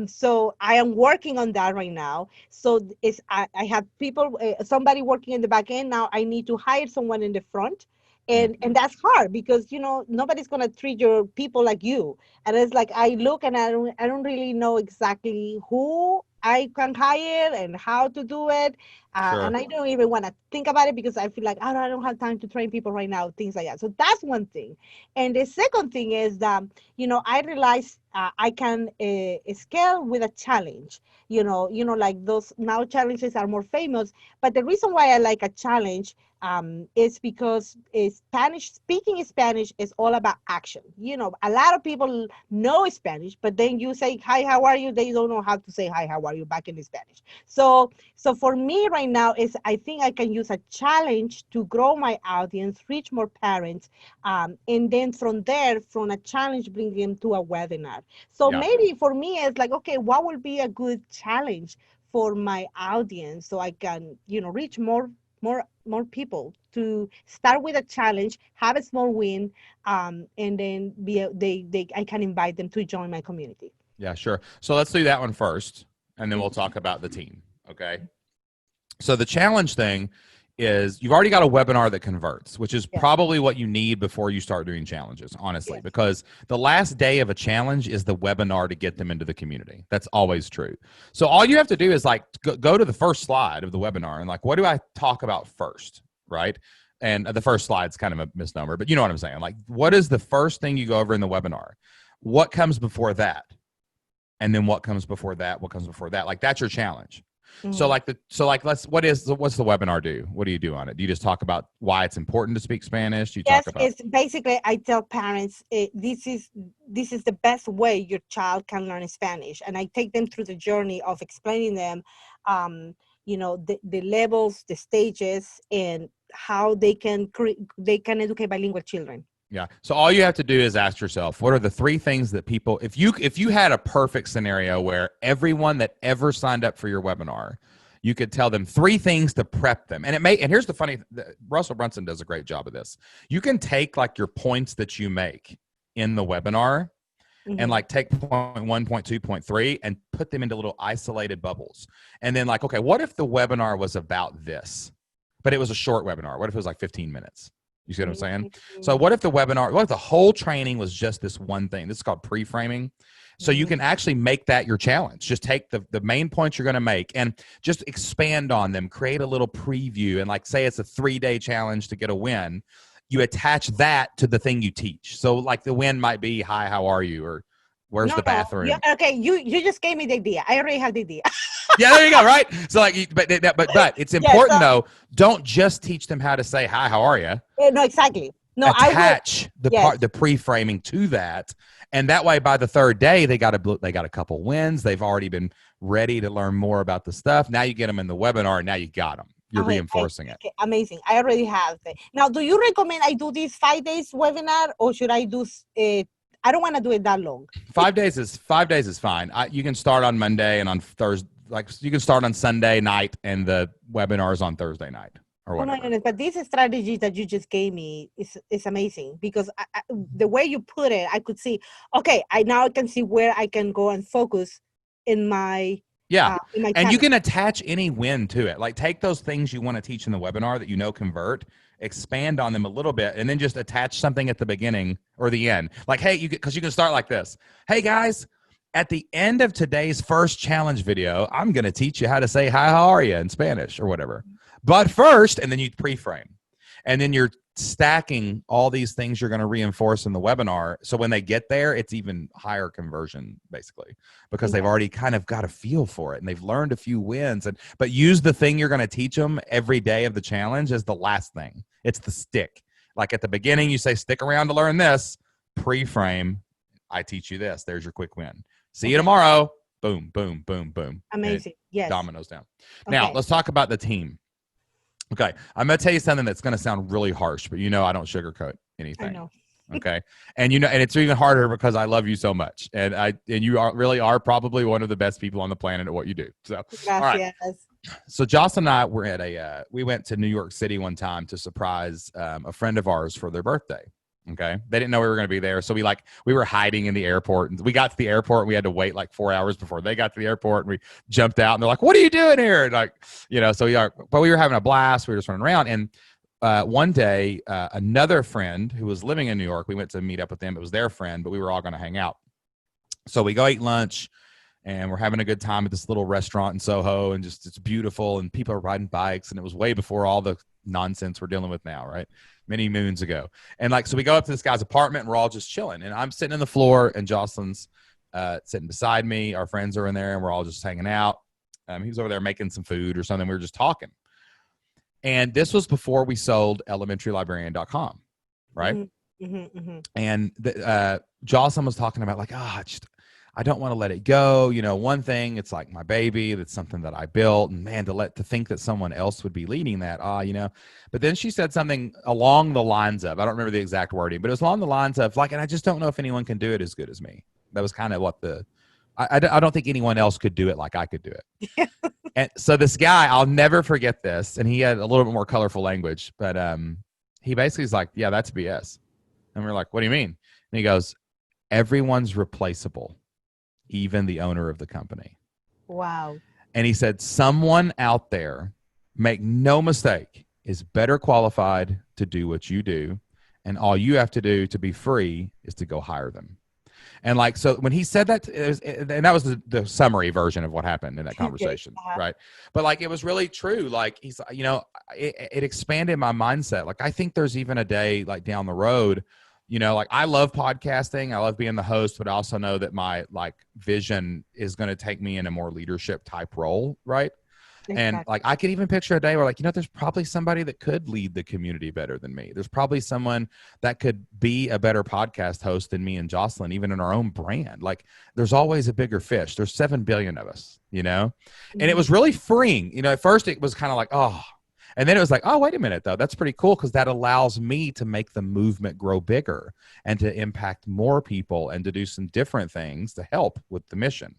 So I am working on that right now. So I have people, somebody working in the back end. Now I need to hire someone in the front. And that's hard because, nobody's going to treat your people like you. And it's like, I look and I don't really know exactly who I can hire and how to do it. Sure. And I don't even want to think about it because I feel like, I don't have time to train people right now, things like that. So that's one thing. And the second thing is that, I realized I can scale with a challenge, like those now challenges are more famous. But the reason why I like a challenge is because speaking Spanish is all about action. A lot of people know Spanish, but then you say, hi, how are you? They don't know how to say, hi, how are you back in Spanish. So for me right now I think I can use a challenge to grow my audience, reach more parents. And then from there, from a challenge, bring them to a webinar. So maybe for me, it's like, okay, what will be a good challenge for my audience so I can, reach more people, to start with a challenge, have a small win, and then I can invite them to join my community. Yeah, sure. So let's do that one first, and then we'll talk about the team. Okay. So the challenge thing is you've already got a webinar that converts, which is Yes. probably what you need before you start doing challenges, honestly, Yes. because the last day of a challenge is the webinar to get them into the community. That's always true. So all you have to do is like go to the first slide of the webinar and like, what do I talk about first, right? And the first slide's kind of a misnomer, but you know what I'm saying? Like, what is the first thing you go over in the webinar? What comes before that? And then what comes before that? What comes before that? Like, that's your challenge. So what's the webinar do? What do you do on it? Do you just talk about why it's important to speak Spanish? Do you Yes, talk about it's basically I tell parents this is the best way your child can learn Spanish, and I take them through the journey of explaining them, the levels, the stages, and how they can educate bilingual children. Yeah. So all you have to do is ask yourself, what are the three things that people, if you had a perfect scenario where everyone that ever signed up for your webinar, you could tell them three things to prep them. And here's the funny, Russell Brunson does a great job of this. You can take like your points that you make in the webinar and like take point 1, point 2, point 3 and put them into little isolated bubbles. And then like, okay, what if the webinar was about this, but it was a short webinar? What if it was like 15 minutes? You see what I'm saying? So what if the whole training was just this one thing? This is called pre-framing. So you can actually make that your challenge. Just take the main points you're going to make and just expand on them, create a little preview. And like, say it's a 3-day challenge to get a win. You attach that to the thing you teach. So like the win might be, hi, how are you? Or where's the bathroom? Yeah, okay. You just gave me the idea. I already have the idea. Yeah, there you go. Right. So like, but it's important though. Don't just teach them how to say, hi, how are you? No, exactly. No, attach the pre-framing to that, and that way by the third day they got a couple wins. They've already been ready to learn more about the stuff. Now you get them in the webinar, and now you got them. You're reinforcing it. Okay, amazing. I already have it. Now, do you recommend I do this 5 days webinar, or should I do? I don't want to do it that long. 5 days is fine. You can start on Monday and on Thursday. Like you can start on Sunday night, and the webinar is on Thursday night. Oh my goodness! But this strategy that you just gave me is amazing, because the way you put it, I could see. Okay, I can see where I can go and focus in my and you can attach any win to it. Like take those things you want to teach in the webinar that you know convert, expand on them a little bit, and then just attach something at the beginning or the end. Like hey, because you can start like this. Hey guys. At the end of today's first challenge video, I'm going to teach you how to say, hi, how are you in Spanish or whatever. But first, and then you pre-frame. And then you're stacking all these things you're going to reinforce in the webinar. So when they get there, it's even higher conversion, basically, because they've already kind of got a feel for it and they've learned a few wins. But use the thing you're going to teach them every day of the challenge as the last thing. It's the stick. Like at the beginning, you say, stick around to learn this. Pre-frame, I teach you this. There's your quick win. See you tomorrow. Boom, boom, boom, boom. Amazing. Yes. Dominoes down. Now, let's talk about the team. Okay. I'm going to tell you something that's going to sound really harsh, but I don't sugarcoat anything. I know. Okay. And and it's even harder because I love you so much. And you are probably one of the best people on the planet at what you do. So, all right. So Jocelyn and I were we went to New York City one time to surprise a friend of ours for their birthday. Okay. They didn't know we were going to be there. So we were hiding in the airport, and we got to the airport and we had to wait like 4 hours before they got to the airport, and we jumped out and they're like, what are you doing here? And but we were having a blast. We were just running around. And one day, another friend who was living in New York, we went to meet up with them. It was their friend, but we were all going to hang out. So we go eat lunch and we're having a good time at this little restaurant in Soho, and just, it's beautiful and people are riding bikes, and it was way before all the nonsense we're dealing with now, right? Many moons ago. And so we go up to this guy's apartment and we're all just chilling, and I'm sitting on the floor and Jocelyn's sitting beside me. Our friends are in there and we're all just hanging out. He was over there making some food or something. We were just talking. And this was before we sold elementarylibrarian.com, right? And Jocelyn was talking about like, I don't want to let it go. One thing, it's like my baby, that's something that I built, and man, to think that someone else would be leading that, but then she said something along the lines of, I don't remember the exact wording, but it was along the lines of like, and I just don't know if anyone can do it as good as me. That was kind of what I don't think anyone else could do it like I could do it. And so this guy, I'll never forget this. And he had a little bit more colorful language, but he basically is like, yeah, that's BS. And we're like, what do you mean? And he goes, everyone's replaceable, even the owner of the company. Wow. And he said, someone out there, make no mistake, is better qualified to do what you do. And all you have to do to be free is to go hire them. And like, so when he said that, and that was the summary version of what happened in that conversation, right? But like, it was really true. Like he's, you know, it expanded my mindset. Like, I think there's even a day like down the road, you know, like I love podcasting. I love being the host, but I also know that my like vision is going to take me in a more leadership type role, right? And like, I could even picture a day where like, you know, there's probably somebody that could lead the community better than me. There's probably someone that could be a better podcast host than me and Jocelyn, even in our own brand. Like there's always a bigger fish. There's 7 billion of us, you know? And it was really freeing. You know, at first it was kind of like, oh, and then it was like, oh, wait a minute though. That's pretty cool. Cause that allows me to make the movement grow bigger and to impact more people and to do some different things to help with the mission.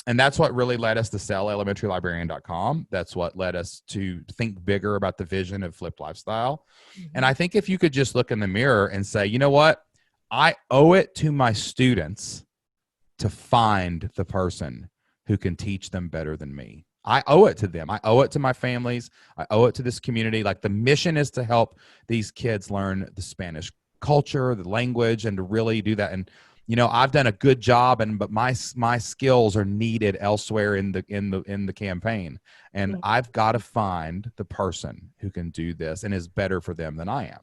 And that's what really led us to sell elementarylibrarian.com. That's what led us to think bigger about the vision of Flipped Lifestyle. And I think if you could just look in the mirror and say, you know what, I owe it to my students to find the person who can teach them better than me. I owe it to them. I owe it to my families. I owe it to this community. Like the mission is to help these kids learn the Spanish culture, the language, and to really do that. And you know, I've done a good job, but my skills are needed elsewhere in the campaign, and I've got to find the person who can do this and is better for them than I am,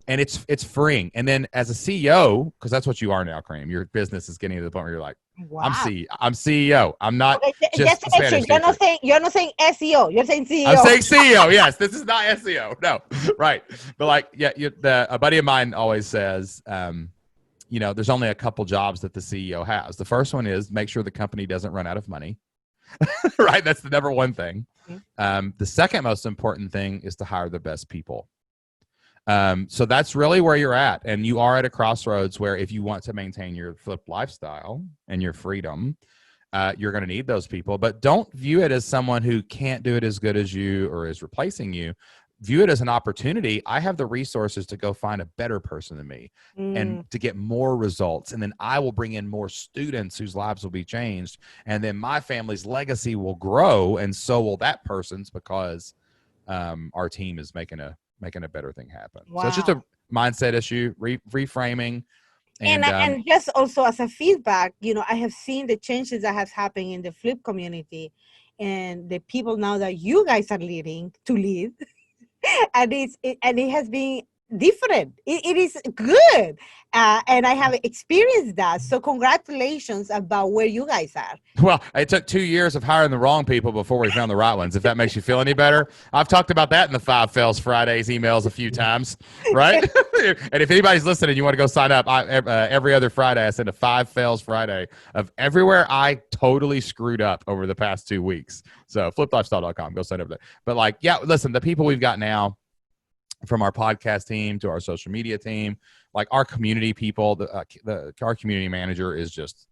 and it's freeing. And then as a CEO, because that's what you are now, Karim, your business is getting to the point where you're like, wow. I'm CEO. I'm not just a Spanish you're not saying SEO. You're saying CEO. I'm saying CEO. Yes, this is not SEO. No, right. But like, yeah, a buddy of mine always says, you know, there's only a couple jobs that the CEO has. The first one is make sure the company doesn't run out of money, right? That's the number one thing. The second most important thing is to hire the best people. So that's really where you're at. And you are at a crossroads where if you want to maintain your flipped lifestyle and your freedom, you're going to need those people. But don't view it as someone who can't do it as good as you or is replacing you. View it as an opportunity. I have the resources to go find a better person than me and to get more results. And then I will bring in more students whose lives will be changed. And then my family's legacy will grow. And so will that person's, because our team is making a better thing happen. Wow. So it's just a mindset issue, reframing. And just also as a feedback, you know, I have seen the changes that has happened in the Flip community and the people now that you guys are leading to lead. And it has been different. It is good. And I have experienced that. So congratulations about where you guys are. Well, it took 2 years of hiring the wrong people before we found the right ones, if that makes you feel any better. I've talked about that in the 5 Fails Fridays emails a few times, right? And if anybody's listening and you want to go sign up, every other Friday I send a 5 Fails Friday of everywhere I totally screwed up over the past 2 weeks. So flippedlifestyle.com, go sign up there. But like, yeah, listen, the people we've got now, from our podcast team to our social media team, like our community people, our community manager is just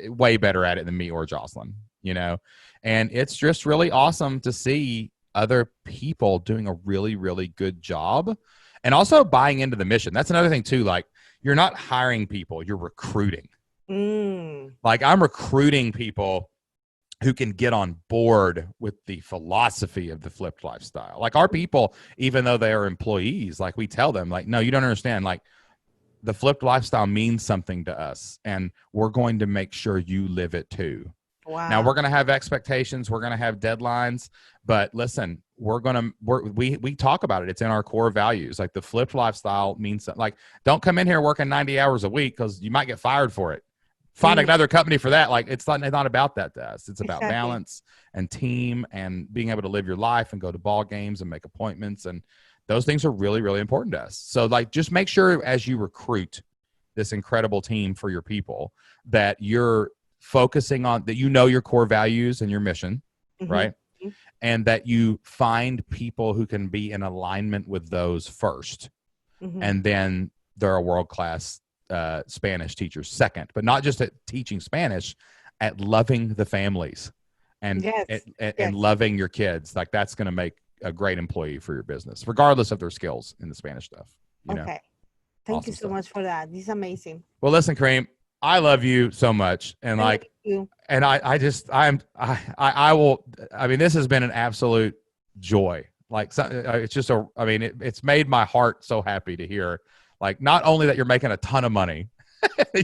way better at it than me or Jocelyn, you know? And it's just really awesome to see other people doing a really, really good job and also buying into the mission. That's another thing too. Like you're not hiring people, you're recruiting. Like I'm recruiting people who can get on board with the philosophy of the flipped lifestyle. Like our people, even though they are employees, like we tell them, like, no, you don't understand. Like the flipped lifestyle means something to us and we're going to make sure you live it too. Wow. Now we're going to have expectations. We're going to have deadlines, but listen, we talk about it. It's in our core values. Like the flipped lifestyle means like, don't come in here working 90 hours a week because you might get fired for it. Find another company for that. Like it's not about that to us. It's about balance and team and being able to live your life and go to ball games and make appointments. And those things are really, really important to us. So like, just make sure as you recruit this incredible team for your people that you're focusing on that, you know, your core values and your mission, right? And that you find people who can be in alignment with those first. And then they're a world-class Spanish teachers second, but not just at teaching Spanish, at loving the families and and loving your kids. Like that's going to make a great employee for your business, regardless of their skills in the Spanish stuff. You know? Thank you so much for that. This is amazing. Well, listen, Karim, I love you so much, and like, and I will. I mean, this has been an absolute joy. Like, it's just it's made my heart so happy to hear, like, not only that you're making a ton of money,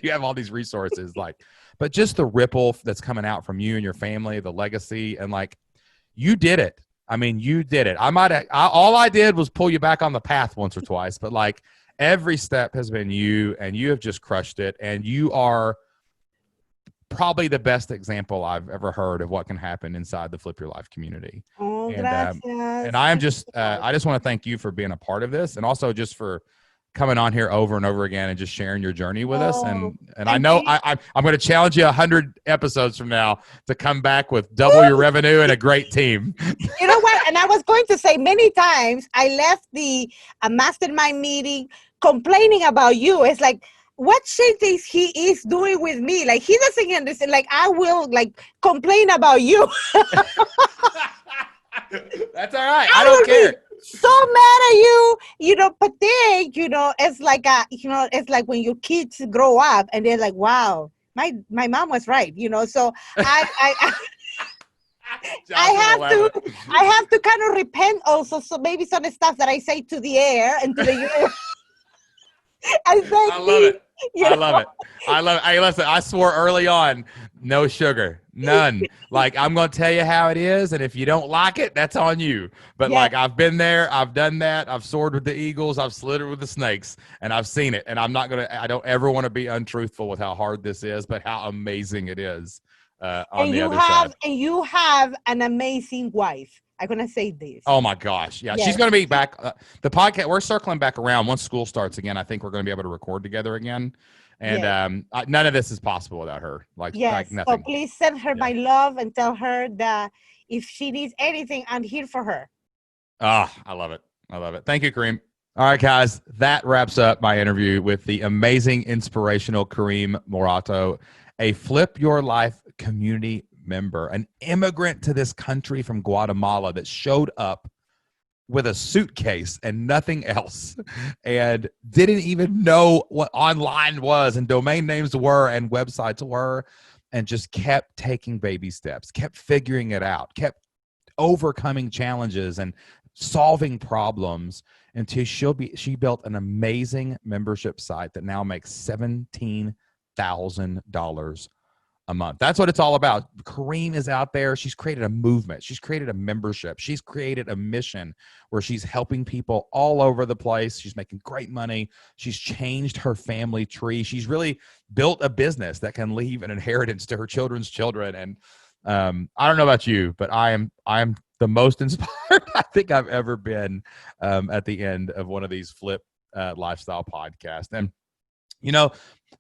you have all these resources, like, but just the ripple that's coming out from you and your family, the legacy, and like, you did it. I mean, you did it. All I did was pull you back on the path once or twice, but like every step has been you, and you have just crushed it. And you are probably the best example I've ever heard of what can happen inside the Flip Your Life community. Oh, And gracias. I am just, I just want to thank you for being a part of this, and also just for coming on here over and over again and just sharing your journey with us. And I know I'm going to challenge you 100 episodes from now to come back with double your revenue and a great team. You know what? And I was going to say, many times I left the mastermind meeting complaining about you. It's like, what shit is he doing with me? Like, he doesn't understand. Like, I will like complain about you. That's all right. I don't care. So mad at you, but then, it's like it's like when your kids grow up and they're like, wow, my mom was right, so I have to kind of repent also. So maybe some of the stuff that I say to the air and to the universe. I love it. I love it. Hey, listen, I swore early on, no sugar, none. Like, I'm going to tell you how it is, and if you don't like it, that's on you. But like, I've been there, I've done that, I've soared with the eagles, I've slithered with the snakes, and I've seen it. And I don't ever want to be untruthful with how hard this is, but how amazing it is on the other side. And you have an amazing wife. I'm going to say this. Oh my gosh. Yeah. Yes. She's going to be back. The podcast, we're circling back around once school starts again. I think we're going to be able to record together again. And none of this is possible without her. Like nothing. So please send her my love and tell her that if she needs anything, I'm here for her. Ah, I love it. I love it. Thank you, Karim. All right, guys, that wraps up my interview with the amazing, inspirational Karim Morato, a Flip Your Life community member, an immigrant to this country from Guatemala that showed up with a suitcase and nothing else, and didn't even know what online was and domain names were and websites were, and just kept taking baby steps, kept figuring it out, kept overcoming challenges and solving problems until she built an amazing membership site that now makes $17,000 a month. That's what it's all about. Karim is out there. She's created a movement. She's created a membership. She's created a mission where she's helping people all over the place. She's making great money. She's changed her family tree. She's really built a business that can leave an inheritance to her children's children. And I don't know about you, but I am the most inspired I think I've ever been at the end of one of these Flip lifestyle podcasts. And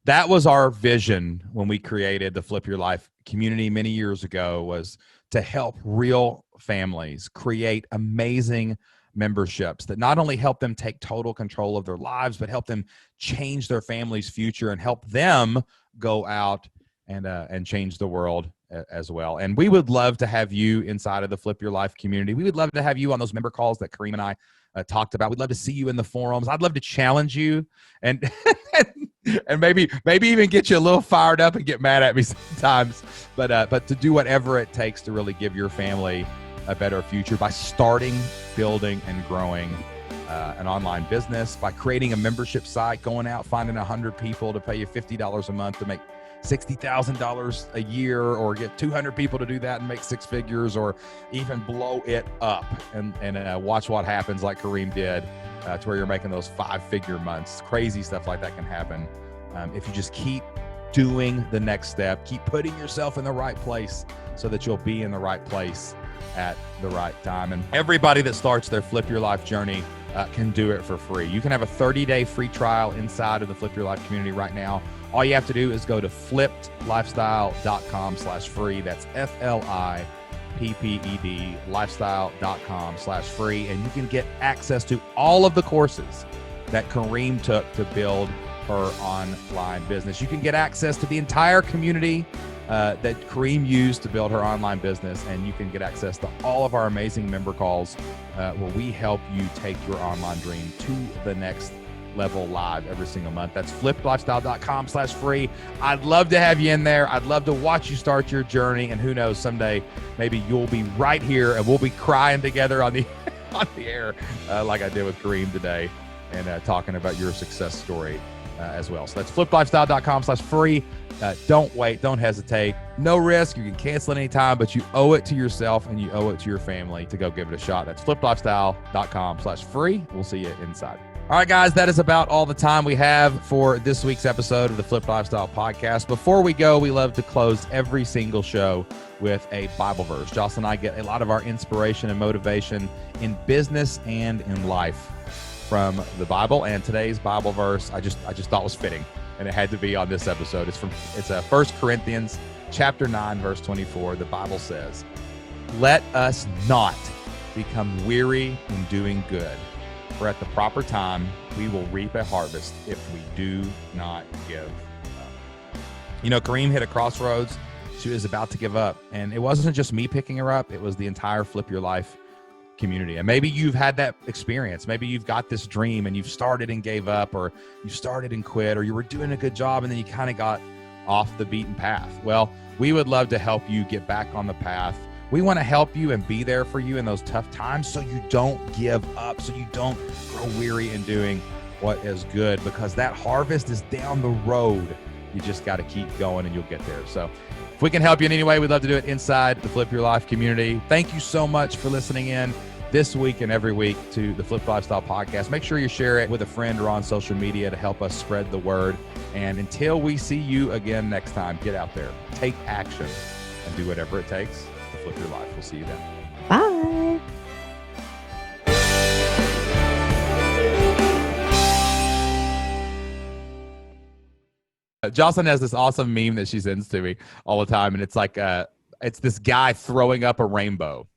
that was our vision when we created the Flip Your Life community many years ago, was to help real families create amazing memberships that not only help them take total control of their lives, but help them change their family's future and help them go out and change the world as well. And we would love to have you inside of the Flip Your Life community. We would love to have you on those member calls that Karim and I talked about. We'd love to see you in the forums. I'd love to challenge you and and maybe even get you a little fired up and get mad at me sometimes, but to do whatever it takes to really give your family a better future by starting, building, and growing an online business, by creating a membership site, going out, finding 100 people to pay you $50 a month to make $60,000 a year, or get 200 people to do that and make six figures, or even blow it up and watch what happens like Karim did to where you're making those 5-figure months. Crazy stuff like that can happen if you just keep doing the next step, keep putting yourself in the right place so that you'll be in the right place at the right time. And everybody that starts their Flip Your Life journey can do it for free. You can have a 30-day free trial inside of the Flip Your Life community right now. All you have to do is go to flippedlifestyle.com/free. That's FLIPPED lifestyle.com/free. And you can get access to all of the courses that Karim took to build her online business. You can get access to the entire community that Karim used to build her online business. And you can get access to all of our amazing member calls where we help you take your online dream to the next level live every single month. That's flippedlifestyle.com/free. I'd love to have you in there. I'd love to watch you start your journey. And who knows, someday maybe you'll be right here and we'll be crying together on the on the air like I did with Karim today and talking about your success story as well. So that's flippedlifestyle.com/free. Don't wait. Don't hesitate. No risk. You can cancel at any time, but you owe it to yourself and you owe it to your family to go give it a shot. That's flippedlifestyle.com/free. We'll see you inside. All right, guys, that is about all the time we have for this week's episode of the Flipped Lifestyle Podcast. Before we go, we love to close every single show with a Bible verse. Jocelyn and I get a lot of our inspiration and motivation in business and in life from the Bible, and today's Bible verse I just thought was fitting, and it had to be on this episode. It's 1 Corinthians chapter 9, verse 24. The Bible says, "Let us not become weary in doing good, for at the proper time we will reap a harvest if we do not give up." You know, Karim hit a crossroads. She was about to give up, and it wasn't just me picking her up. It was the entire Flip Your Life community. And maybe you've had that experience. Maybe you've got this dream and you've started and gave up, or you started and quit, or you were doing a good job and then you kind of got off the beaten path. Well, we would love to help you get back on the path. We want to help you and be there for you in those tough times so you don't give up, so you don't grow weary in doing what is good, because that harvest is down the road. You just got to keep going and you'll get there. So if we can help you in any way, we'd love to do it inside the Flip Your Life community. Thank you so much for listening in this week and every week to the Flip Lifestyle Podcast. Make sure you share it with a friend or on social media to help us spread the word. And until we see you again next time, get out there, take action, and do whatever it takes to flip your life. We'll see you then. Bye. Jocelyn has this awesome meme that she sends to me all the time, and it's like it's this guy throwing up a rainbow.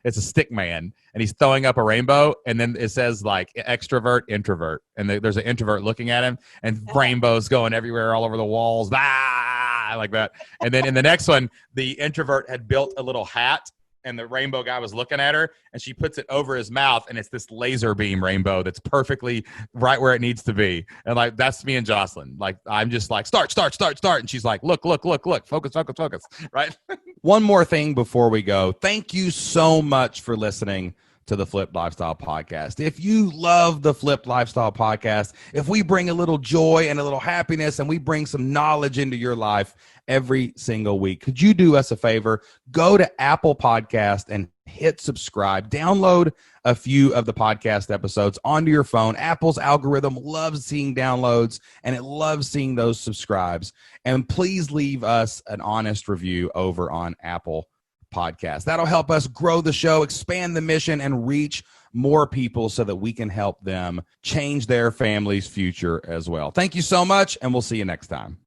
It's a stick man, and he's throwing up a rainbow, and then it says like extrovert, introvert, and there's an introvert looking at him, and rainbows going everywhere, all over the walls, like that. And then in the next one, the introvert had built a little hat, and the rainbow guy was looking at her, and she puts it over his mouth, and it's this laser beam rainbow that's perfectly right where it needs to be. And like, that's me and Jocelyn. Like, I'm just like, start. And she's like, look, focus, right? One more thing before we go. Thank you so much for listening to the Flipped Lifestyle Podcast. If you love the Flipped Lifestyle Podcast, if we bring a little joy and a little happiness and we bring some knowledge into your life every single week, could you do us a favor? Go to Apple Podcast and hit subscribe. Download a few of the podcast episodes onto your phone. Apple's algorithm loves seeing downloads, and it loves seeing those subscribes. And please leave us an honest review over on Apple Podcast. That'll help us grow the show, expand the mission, and reach more people so that we can help them change their family's future as well. Thank you so much, and we'll see you next time.